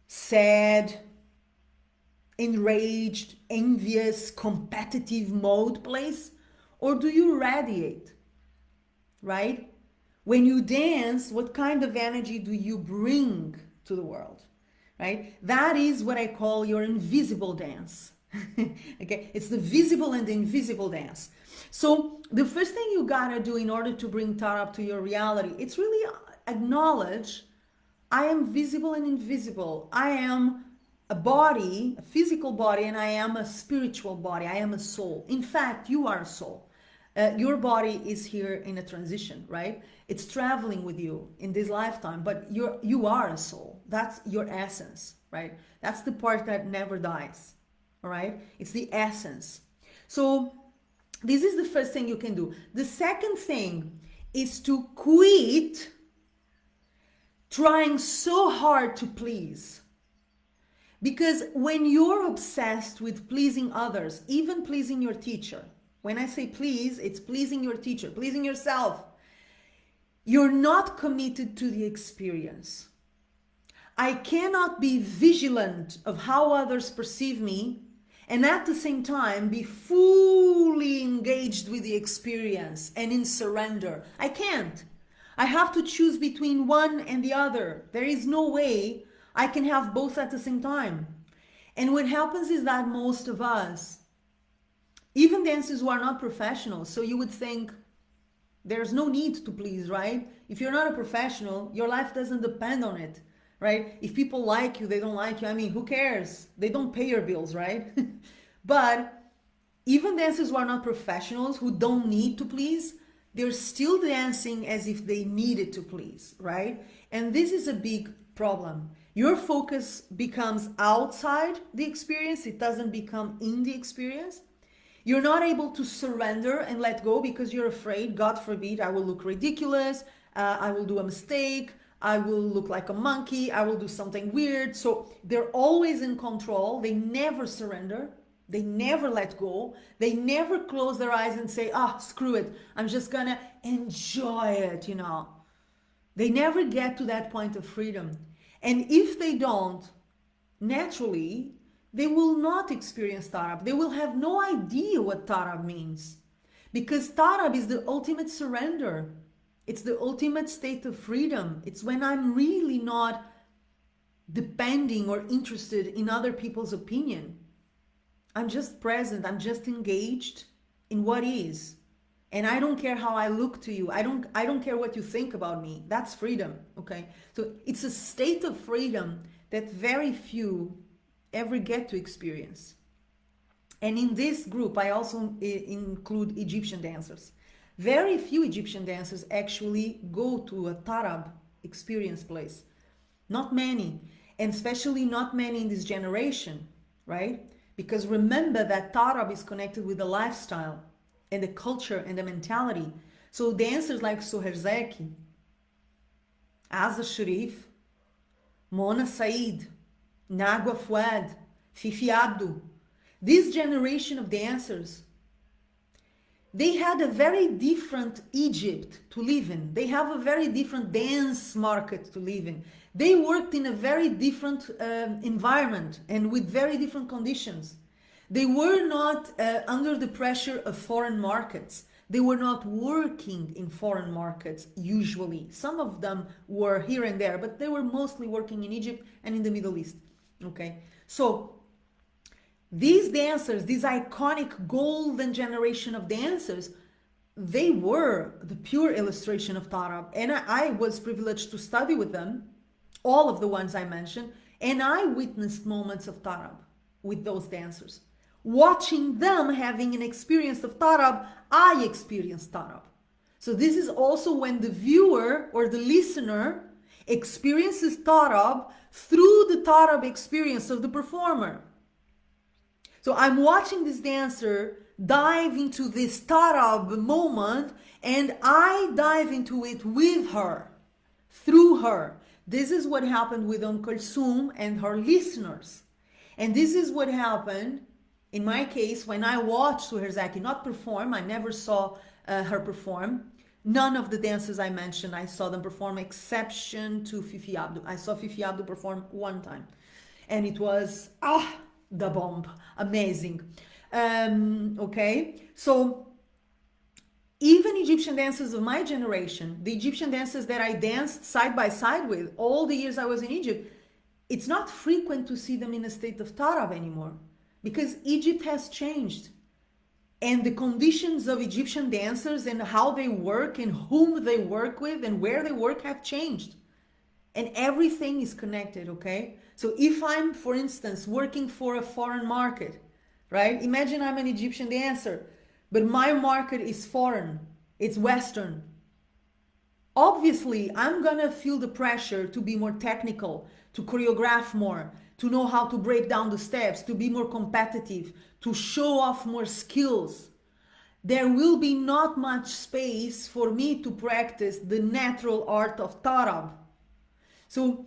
sad, enraged, envious, competitive mode place? Or do you radiate, right? When you dance, what kind of energy do you bring to the world? Right? That is what I call your invisible dance. Okay, it's the visible and the invisible dance. So the first thing you gotta do in order to bring Tarab to your reality, it's really acknowledge I am visible and invisible. I am a body, a physical body, and I am a spiritual body. I am a soul. In fact, you are a soul. Your body is here in a transition, right? It's traveling with you in this lifetime, but you are a soul. That's your essence, right? That's the part that never dies, all right? It's the essence. So this is the first thing you can do. The second thing is to quit trying so hard to please. Because when you're obsessed with pleasing others, even pleasing your teacher, when I say please, it's pleasing your teacher, pleasing yourself. You're not committed to the experience. I cannot be vigilant of how others perceive me and at the same time be fully engaged with the experience and in surrender. I can't. I have to choose between one and the other. There is no way I can have both at the same time. And what happens is that most of us, even dancers who are not professionals, so you would think there's no need to please, right? If you're not a professional, your life doesn't depend on it, right? If people like you, they don't like you, I mean, who cares? They don't pay your bills, right? But even dancers who are not professionals, who don't need to please, they're still dancing as if they needed to please, right? And this is a big problem. Your focus becomes outside the experience. It doesn't become in the experience. You're not able to surrender and let go because you're afraid, God forbid, I will look ridiculous, I will do a mistake, I will look like a monkey, I will do something weird. So they're always in control. They never surrender. They never let go. They never close their eyes and say, screw it. I'm just gonna enjoy it, you know. They never get to that point of freedom. And if they don't, naturally, they will not experience Tarab. They will have no idea what Tarab means. Because Tarab is the ultimate surrender. It's the ultimate state of freedom. It's when I'm really not depending or interested in other people's opinion. I'm just present. I'm just engaged in what is. And I don't care how I look to you. I don't care what you think about me. That's freedom, okay? So it's a state of freedom that very few ever get to experience. And in this group, I also include Egyptian dancers. Very few Egyptian dancers actually go to a Tarab experience place. Not many, and especially not many in this generation, right? Because remember that Tarab is connected with the lifestyle and the culture and the mentality. So dancers like Soherzeki, Asa Sharif, Mona Said, Nagwa Fouad, Fifi Abdu, this generation of dancers, they had a very different Egypt to live in. They have a very different dance market to live in. They worked in a very different environment and with very different conditions. They were not under the pressure of foreign markets. They were not working in foreign markets usually. Some of them were here and there, but they were mostly working in Egypt and in the Middle East. Okay, so these dancers, this iconic golden generation of dancers, they were the pure illustration of Tarab. And I was privileged to study with them, all of the ones I mentioned, and I witnessed moments of Tarab with those dancers. Watching them having an experience of Tarab, I experienced Tarab. So this is also when the viewer or the listener experiences Tarab through the Tarab experience of the performer. So I'm watching this dancer dive into this Tarab moment, and I dive into it with her, through her. This is what happened with Kulsum and her listeners. And this is what happened in my case when I watched Soherzeki not perform. I never saw her perform. None of the dancers I mentioned, I saw them perform, exception to Fifi Abdu. I saw Fifi Abdu perform one time, and it was the bomb, amazing. Okay, so even Egyptian dancers of my generation, the Egyptian dancers that I danced side by side with all the years I was in Egypt, it's not frequent to see them in a state of Tarab anymore, because Egypt has changed. And the conditions of Egyptian dancers and how they work and whom they work with and where they work have changed. And everything is connected, okay? So if I'm, for instance, working for a foreign market, right? Imagine I'm an Egyptian dancer, but my market is foreign, it's Western. Obviously, I'm gonna feel the pressure to be more technical, to choreograph more, to know how to break down the steps, to be more competitive, to show off more skills. There will be not much space for me to practice the natural art of Tarab. So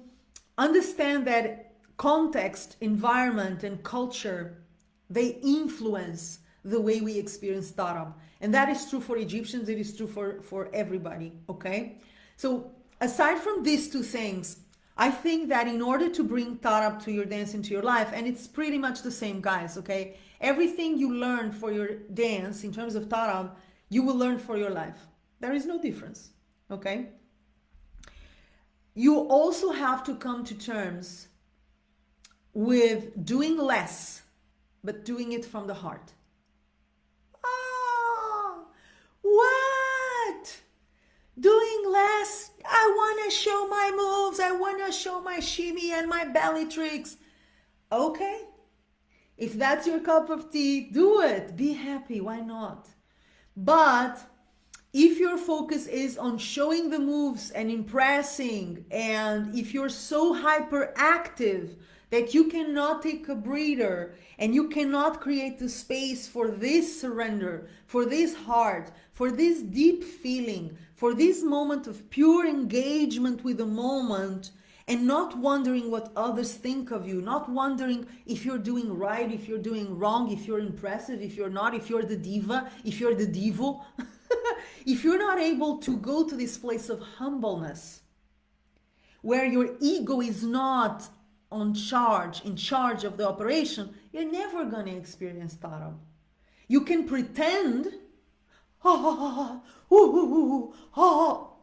understand that context, environment, and culture, they influence the way we experience Tarab. And that is true for Egyptians, it is true for everybody, okay? So aside from these two things, I think that in order to bring Tarab to your dance into your life, and it's pretty much the same, guys, okay? Everything you learn for your dance in terms of Tarab, you will learn for your life. There is no difference, okay? You also have to come to terms with doing less, but doing it from the heart. Oh, what? Doing less? I want to show my moves. I want to show my shimmy and my belly tricks. Okay. If that's your cup of tea, do it. Be happy. Why not? But if your focus is on showing the moves and impressing, and if you're so hyperactive that you cannot take a breather and you cannot create the space for this surrender, for this heart, for this deep feeling, for this moment of pure engagement with the moment, and not wondering what others think of you, not wondering if you're doing right, if you're doing wrong, if you're impressive, if you're not, if you're the diva, if you're the divo, if you're not able to go to this place of humbleness, where your ego is not in charge of the operation, you're never going to experience Tarab. You can pretend,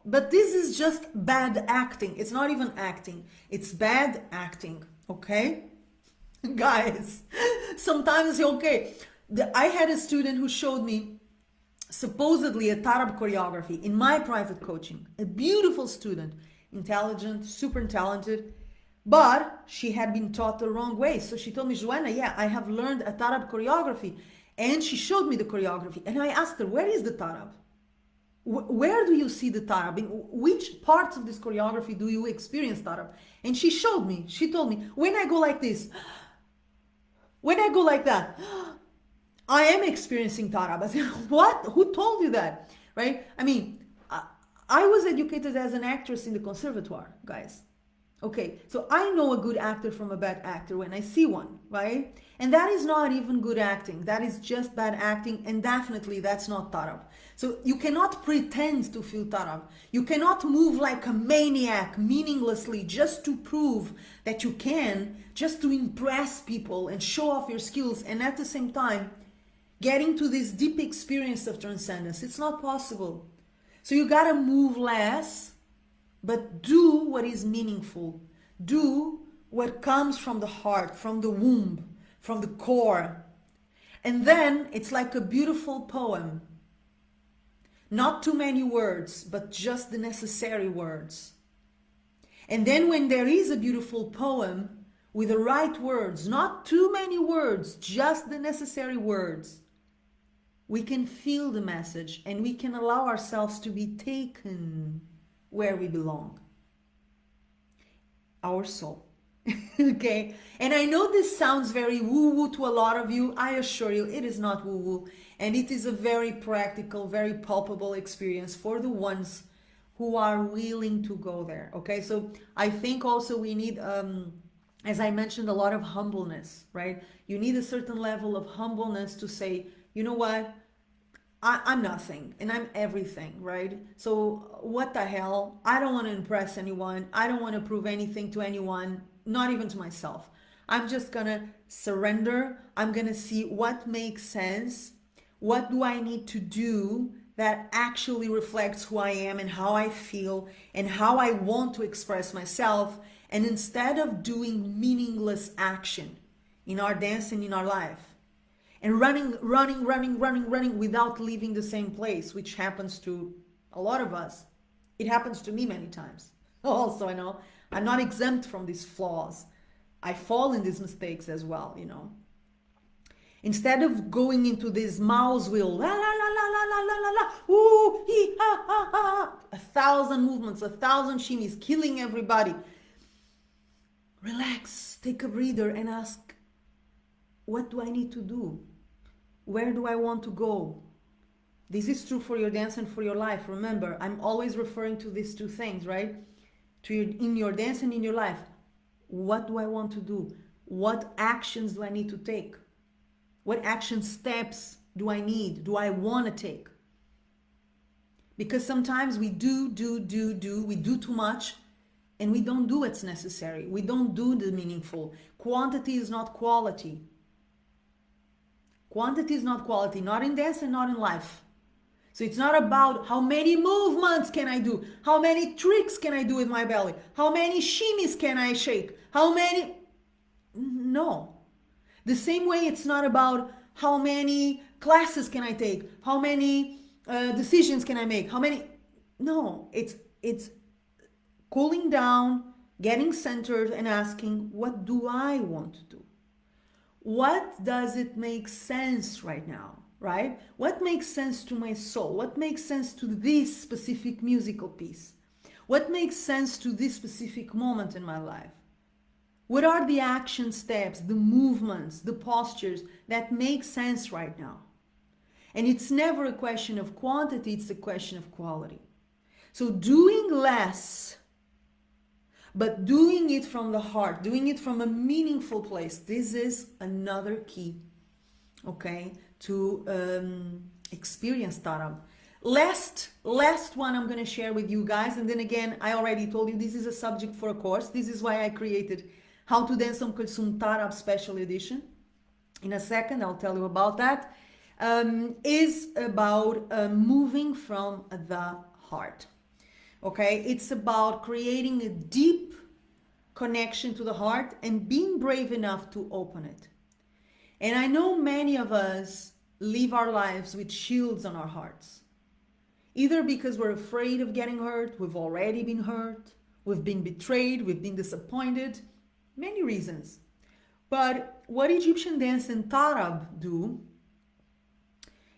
but this is just bad acting. It's not even acting. It's bad acting, okay? Guys, sometimes, okay, I had a student who showed me supposedly a Tarab choreography in my private coaching. A beautiful student, intelligent, super talented, but she had been taught the wrong way. So she told me, Joana, yeah, I have learned a Tarab choreography. And she showed me the choreography. And I asked her, where is the Tarab? Where do you see the Tarab? In which parts of this choreography do you experience Tarab? And she showed me, she told me, when I go like this, when I go like that, I am experiencing Tarab. I said, what? Who told you that? Right? I mean, I was educated as an actress in the conservatoire, guys. Okay, so I know a good actor from a bad actor when I see one, right? And that is not even good acting. That is just bad acting, and definitely that's not Tarab. So you cannot pretend to feel Tarab. You cannot move like a maniac meaninglessly just to prove that you can, just to impress people and show off your skills, and at the same time getting to this deep experience of transcendence. It's not possible. So you gotta move less, but do what is meaningful. Do what comes from the heart, from the womb, from the core. And then it's like a beautiful poem. Not too many words, but just the necessary words. And then when there is a beautiful poem with the right words, not too many words, just the necessary words, we can feel the message and we can allow ourselves to be taken where we belong. Our soul. Okay? And I know this sounds very woo-woo to a lot of you. I assure you, it is not woo-woo. And it is a very practical, very palpable experience for the ones who are willing to go there. Okay? So I think also we need, as I mentioned, a lot of humbleness, right? You need a certain level of humbleness to say, you know what? I'm nothing and I'm everything, right? So what the hell? I don't want to impress anyone. I don't want to prove anything to anyone, not even to myself. I'm just gonna surrender. I'm gonna see what makes sense. What do I need to do that actually reflects who I am and how I feel and how I want to express myself? And instead of doing meaningless action in our dance and in our life, and running without leaving the same place, which happens to a lot of us. It happens to me many times. Also, I know I'm not exempt from these flaws. I fall in these mistakes as well, you know. Instead of going into this mouse wheel, la la la la la la la la la, ooh, hee, ha, ha, ha, 1,000 movements, 1,000 shimmies, killing everybody. Relax, take a breather and ask, what do I need to do? Where do I want to go? This is true for your dance and for your life. Remember, I'm always referring to these two things, right? In your dance and in your life. What do I want to do? What actions do I need to take? What action steps do I need? Do I want to take? Because sometimes we do, we do too much and we don't do what's necessary. We don't do the meaningful. Quantity is not quality. Quantity is not quality, not in dance and not in life. So it's not about how many movements can I do, how many tricks can I do with my belly, how many shimmies can I shake, how many... No. The same way it's not about how many classes can I take, how many decisions can I make, how many... No, it's cooling down, getting centered and asking, what do I want to do? What does it make sense right now, right? What makes sense to my soul? What makes sense to this specific musical piece? What makes sense to this specific moment in my life? What are the action steps, the movements, the postures that make sense right now? And it's never a question of quantity, it's a question of quality. So doing less, but doing it from the heart, doing it from a meaningful place, this is another key, okay, to experience Tarab. Last one I'm going to share with you guys, and then again, I already told you this is a subject for a course. This is why I created How to Dance on Kulsum Tarab Special Edition. In a second, I'll tell you about that. Is about moving from the heart. Okay, it's about creating a deep connection to the heart and being brave enough to open it. And I know many of us live our lives with shields on our hearts, either because we're afraid of getting hurt, we've already been hurt, we've been betrayed, we've been disappointed, many reasons. But what Egyptian dance and Tarab do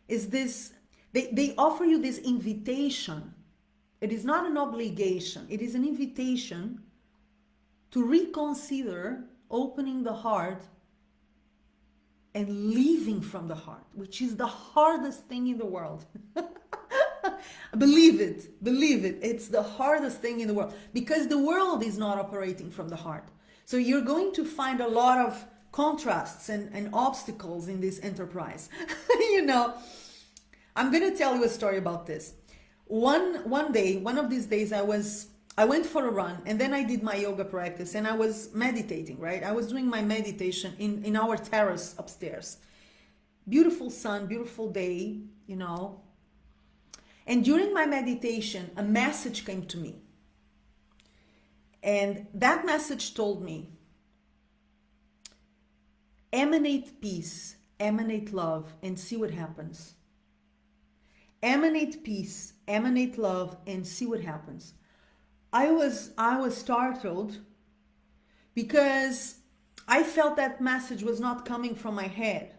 is this, they offer you this invitation. It is not an obligation, it is an invitation to reconsider opening the heart and leaving from the heart, which is the hardest thing in the world. Believe it, it's the hardest thing in the world, because the world is not operating from the heart. So you're going to find a lot of contrasts and obstacles in this enterprise. You know, I'm going to tell you a story about this. One day, one of these days, I went for a run, and then I did my yoga practice, and I was meditating, right? I was doing my meditation in our terrace upstairs. Beautiful sun, beautiful day, you know. And during my meditation, a message came to me. And that message told me, emanate peace, emanate love, and see what happens. Emanate peace, emanate love, and see what happens. I was startled because I felt that message was not coming from my head.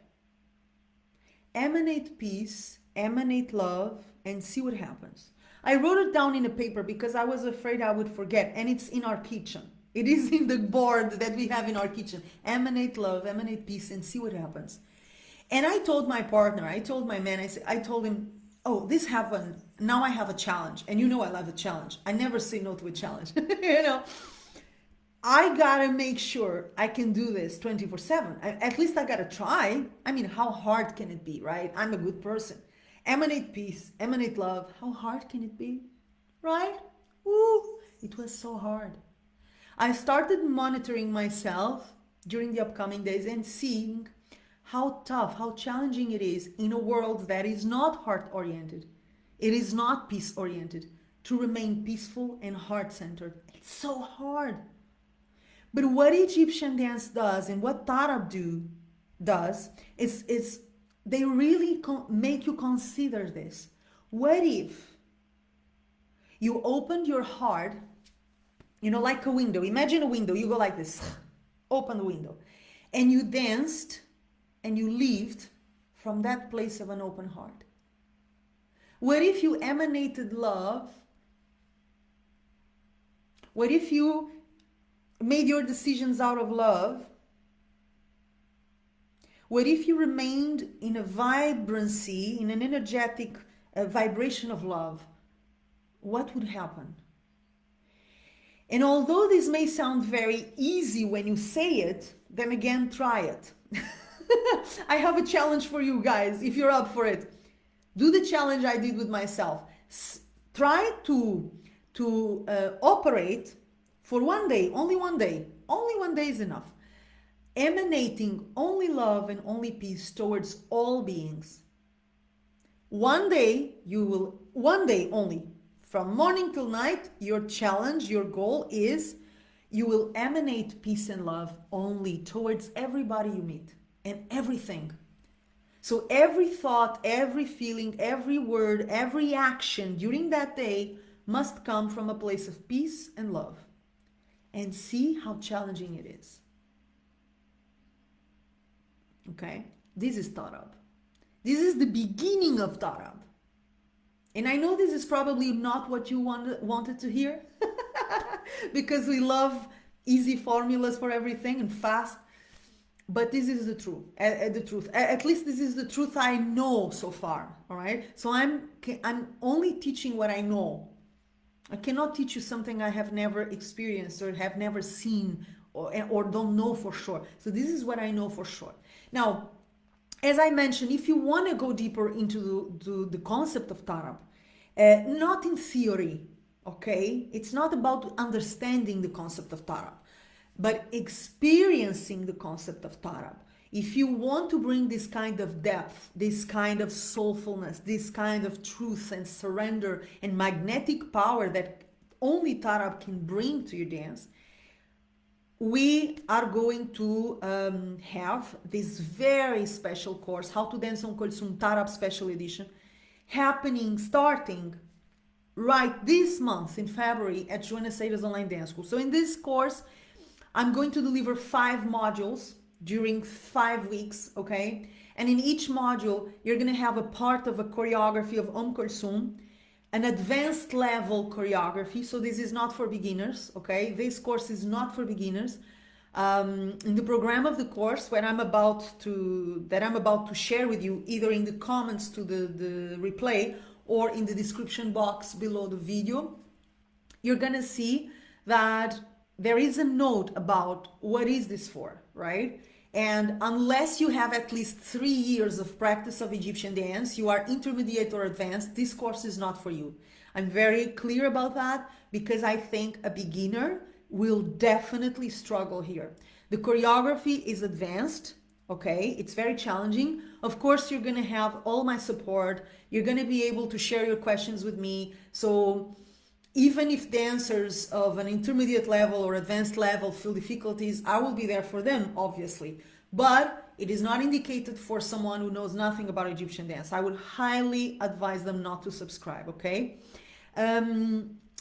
Emanate peace, emanate love, and see what happens. I wrote it down in a paper because I was afraid I would forget, and it's in our kitchen. It is in the board that we have in our kitchen. Emanate love, emanate peace, and see what happens. And I told my partner, I told my man, I told him, oh, this happened. Now I have a challenge. And you know I love a challenge. I never say no to a challenge. You know, I gotta make sure I can do this 24/7. At least I gotta try. I mean, how hard can it be, right? I'm a good person. Emanate peace, emanate love. How hard can it be, right? Ooh, it was so hard. I started monitoring myself during the upcoming days and seeing how tough, how challenging it is in a world that is not heart-oriented. It is not peace-oriented, to remain peaceful and heart-centered. It's so hard. But what Egyptian dance does and what Tarab does is they really make you consider this. What if you opened your heart, you know, like a window. Imagine a window. You go like this, open the window, and you danced and you lived from that place of an open heart. What if you emanated love? What if you made your decisions out of love? What if you remained in a vibrancy, in an energetic vibration of love? What would happen? And although this may sound very easy when you say it, then again, try it. I have a challenge for you guys, if you're up for it. Do the challenge I did with myself. Try to operate for one day, only one day. Only one day is enough. Emanating only love and only peace towards all beings. One day only, from morning till night, your challenge, your goal is you will emanate peace and love only towards everybody you meet and everything. So every thought, every feeling, every word, every action during that day must come from a place of peace and love. And see how challenging it is. Okay, this is Tarab. This is the beginning of Tarab. And I know this is probably not what you wanted to hear because we love easy formulas for everything and fast. But this is the truth. At least this is the truth I know so far. All right. So I'm only teaching what I know. I cannot teach you something I have never experienced or have never seen or don't know for sure. So this is what I know for sure. Now, as I mentioned, if you want to go deeper into the concept of Tarab, not in theory, okay? It's not about understanding the concept of Tarab, but experiencing the concept of Tarab. If you want to bring this kind of depth, this kind of soulfulness, this kind of truth and surrender and magnetic power that only Tarab can bring to your dance, we are going to have this very special course, How to Dance on Kulsum Tarab Special Edition, starting right this month in February at Joana Saahirah's Online Dance School. So in this course, I'm going to deliver 5 modules during 5 weeks, okay? And in each module, you're gonna have a part of a choreography of Kulsum, an advanced level choreography. So this is not for beginners, okay? This course is not for beginners. In the program of the course, that I'm about to share with you, either in the comments to the replay or in the description box below the video, you're gonna see that there is a note about what is this for, right? And unless you have at least 3 years of practice of Egyptian dance, you are intermediate or advanced, this course is not for you. I'm very clear about that because I think a beginner will definitely struggle here. The choreography is advanced, okay? It's very challenging. Of course, you're gonna have all my support. You're gonna be able to share your questions with me. So even if dancers of an intermediate level or advanced level feel difficulties, I will be there for them, obviously. But it is not indicated for someone who knows nothing about Egyptian dance. I would highly advise them not to subscribe, okay?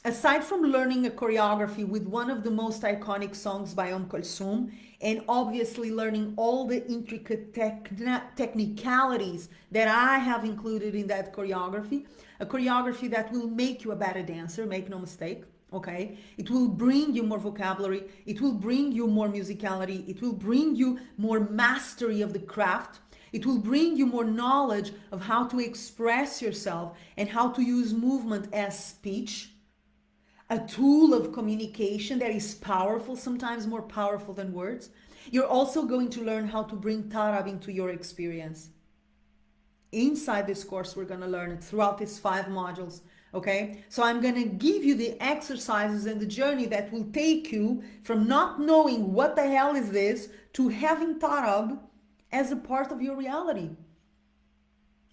Aside from learning a choreography with one of the most iconic songs by Kulsum, and obviously learning all the intricate technicalities that I have included in that choreography, a choreography that will make you a better dancer, make no mistake, okay? It will bring you more vocabulary, it will bring you more musicality, it will bring you more mastery of the craft, it will bring you more knowledge of how to express yourself and how to use movement as speech, a tool of communication that is powerful, sometimes more powerful than words. You're also going to learn how to bring Tarab into your experience. Inside this course, we're going to learn it throughout these 5 modules, okay? So I'm going to give you the exercises and the journey that will take you from not knowing what the hell is this to having Tarab as a part of your reality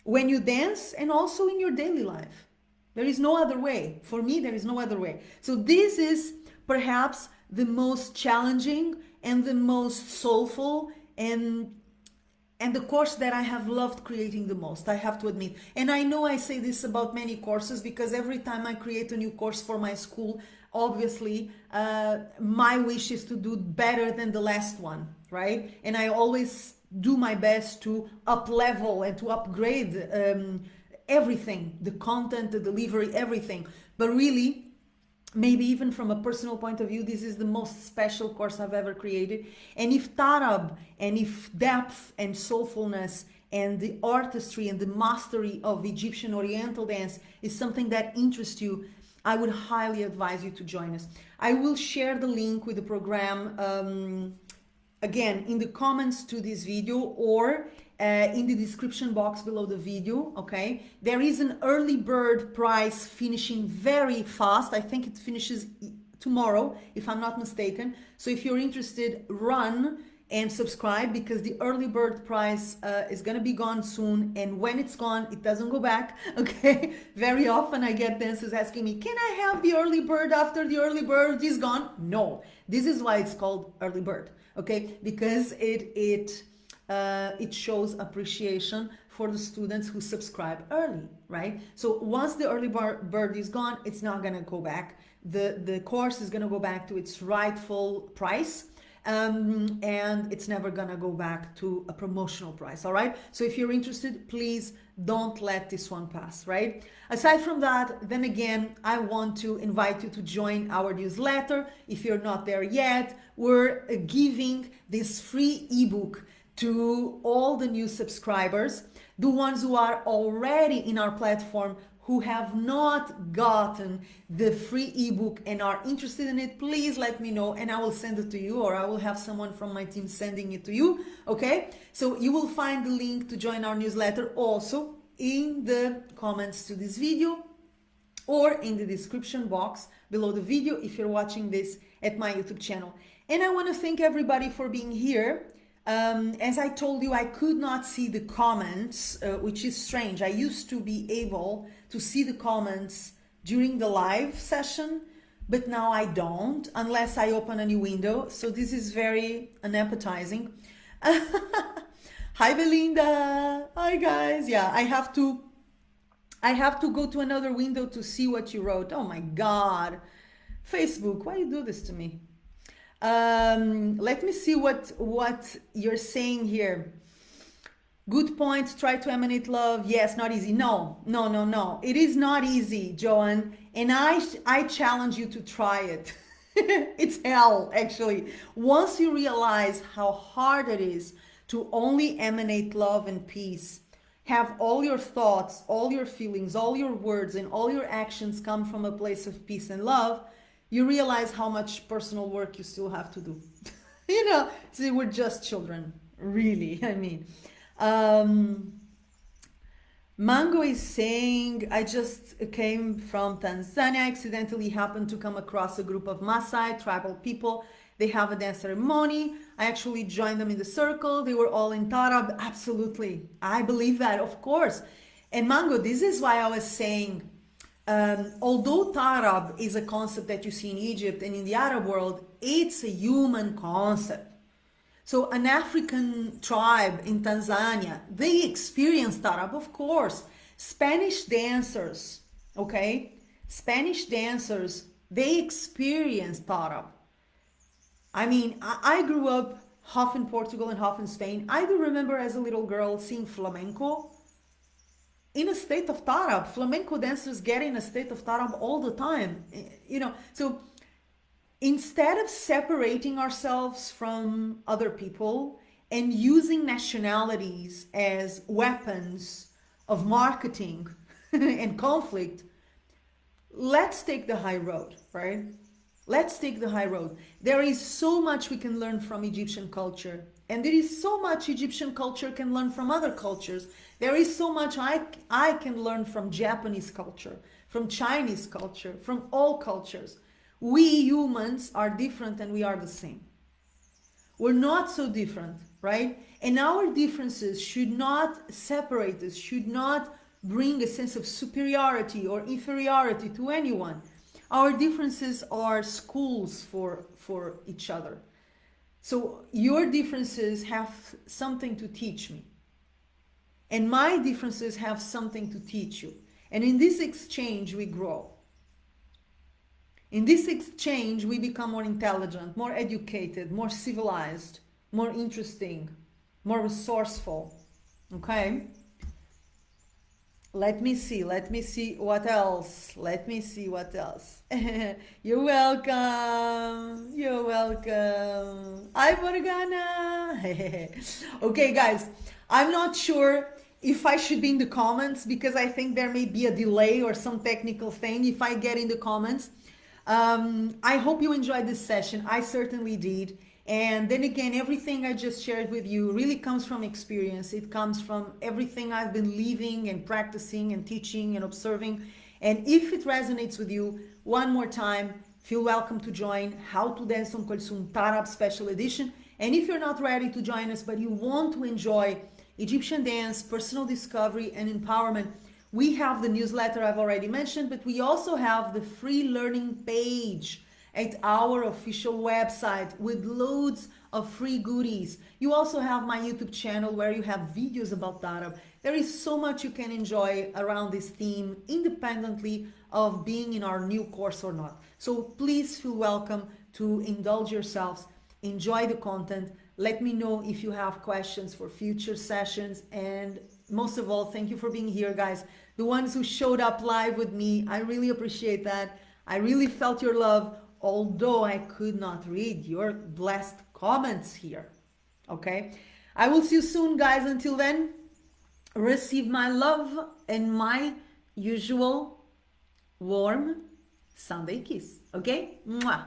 when you dance and also in your daily life. There is no other way. For me, there is no other way. So this is perhaps the most challenging and the most soulful and the course that I have loved creating the most, I have to admit. And I know I say this about many courses because every time I create a new course for my school, obviously, my wish is to do better than the last one, right? And I always do my best to up-level and to upgrade everything, the content, the delivery, everything. But really, maybe even from a personal point of view, this is the most special course I've ever created. And if Tarab and if depth and soulfulness and the artistry and the mastery of Egyptian Oriental dance is something that interests you, I would highly advise you to join us. I will share the link with the program again in the comments to this video or in the description box below the video, okay? There is an early bird price finishing very fast. I think it finishes tomorrow, if I'm not mistaken. So if you're interested, run and subscribe because the early bird price is gonna be gone soon. And when it's gone, it doesn't go back, okay? Very often I get dancers asking me, can I have the early bird after the early bird is gone? No, this is why it's called early bird, okay? Because it shows appreciation for the students who subscribe early, right? So once the early bird is gone, it's not gonna go back. The course is gonna go back to its rightful price, and it's never gonna go back to a promotional price, all right? So if you're interested, please don't let this one pass, right? Aside from that, then again, I want to invite you to join our newsletter. If you're not there yet, we're giving this free ebook to all the new subscribers, the ones who are already in our platform who have not gotten the free ebook and are interested in it, please let me know and I will send it to you, or I will have someone from my team sending it to you, okay? So you will find the link to join our newsletter also in the comments to this video or in the description box below the video if you're watching this at my YouTube channel. And I want to thank everybody for being here. As I told you, I could not see the comments, which is strange. I used to be able to see the comments during the live session, but now I don't unless I open a new window. So this is very unappetizing. Hi Belinda. Hi guys. Yeah, I have to go to another window to see what you wrote. Oh my God. Facebook, why you do this to me? Let me see what you're saying here. Good point. Try to emanate love. Yes, not easy. No, no, no, no. It is not easy, Joan. And I challenge you to try it. It's hell, actually. Once you realize how hard it is to only emanate love and peace, have all your thoughts, all your feelings, all your words, and all your actions come from a place of peace and love, you realize how much personal work you still have to do. See, we're just children, really. I mean, Mango is saying, I just came from Tanzania, accidentally happened to come across a group of Maasai tribal people. They have a dance ceremony. I actually joined them in the circle. They were all in Tarab. Absolutely. I believe that, of course. And Mango, this is why I was saying, although Tarab is a concept that you see in Egypt and in the Arab world, it's a human concept. So an African tribe in Tanzania, they experience Tarab, of course. Spanish dancers, okay? Spanish dancers, they experience Tarab. I mean, I grew up half in Portugal and half in Spain. I do remember as a little girl seeing flamenco in a state of Tarab. Flamenco dancers get in a state of Tarab all the time, So instead of separating ourselves from other people and using nationalities as weapons of marketing and conflict, let's take the high road, right? Let's take the high road. There is so much we can learn from Egyptian culture, and there is so much Egyptian culture can learn from other cultures. There is so much I can learn from Japanese culture, from Chinese culture, from all cultures. We humans are different and we are the same. We're not so different, right? And our differences should not separate us, should not bring a sense of superiority or inferiority to anyone. Our differences are schools for each other. So your differences have something to teach me. And my differences have something to teach you. And in this exchange, we grow. In this exchange, we become more intelligent, more educated, more civilized, more interesting, more resourceful. Okay? Let me see what else. You're welcome. Hi, Morgana. Okay, guys, I'm not sure if I should be in the comments because I think there may be a delay or some technical thing if I get in the comments. I hope you enjoyed this session. I certainly did. And then again, everything I just shared with you really comes from experience. It comes from everything I've been living and practicing and teaching and observing. And if it resonates with you, one more time, feel welcome to join How to Dance on Kulsum Tarab Special Edition. And if you're not ready to join us, but you want to enjoy Egyptian dance, personal discovery, and empowerment, we have the newsletter I've already mentioned, but we also have the free learning page at our official website with loads of free goodies. You also have my YouTube channel where you have videos about Tarab. There is so much you can enjoy around this theme independently of being in our new course or not. So please feel welcome to indulge yourselves, enjoy the content. Let me know if you have questions for future sessions. And most of all, thank you for being here, guys. The ones who showed up live with me, I really appreciate that. I really felt your love, although I could not read your blessed comments here. Okay? I will see you soon, guys. Until then, receive my love and my usual warm Sunday kiss. Okay? Mwah.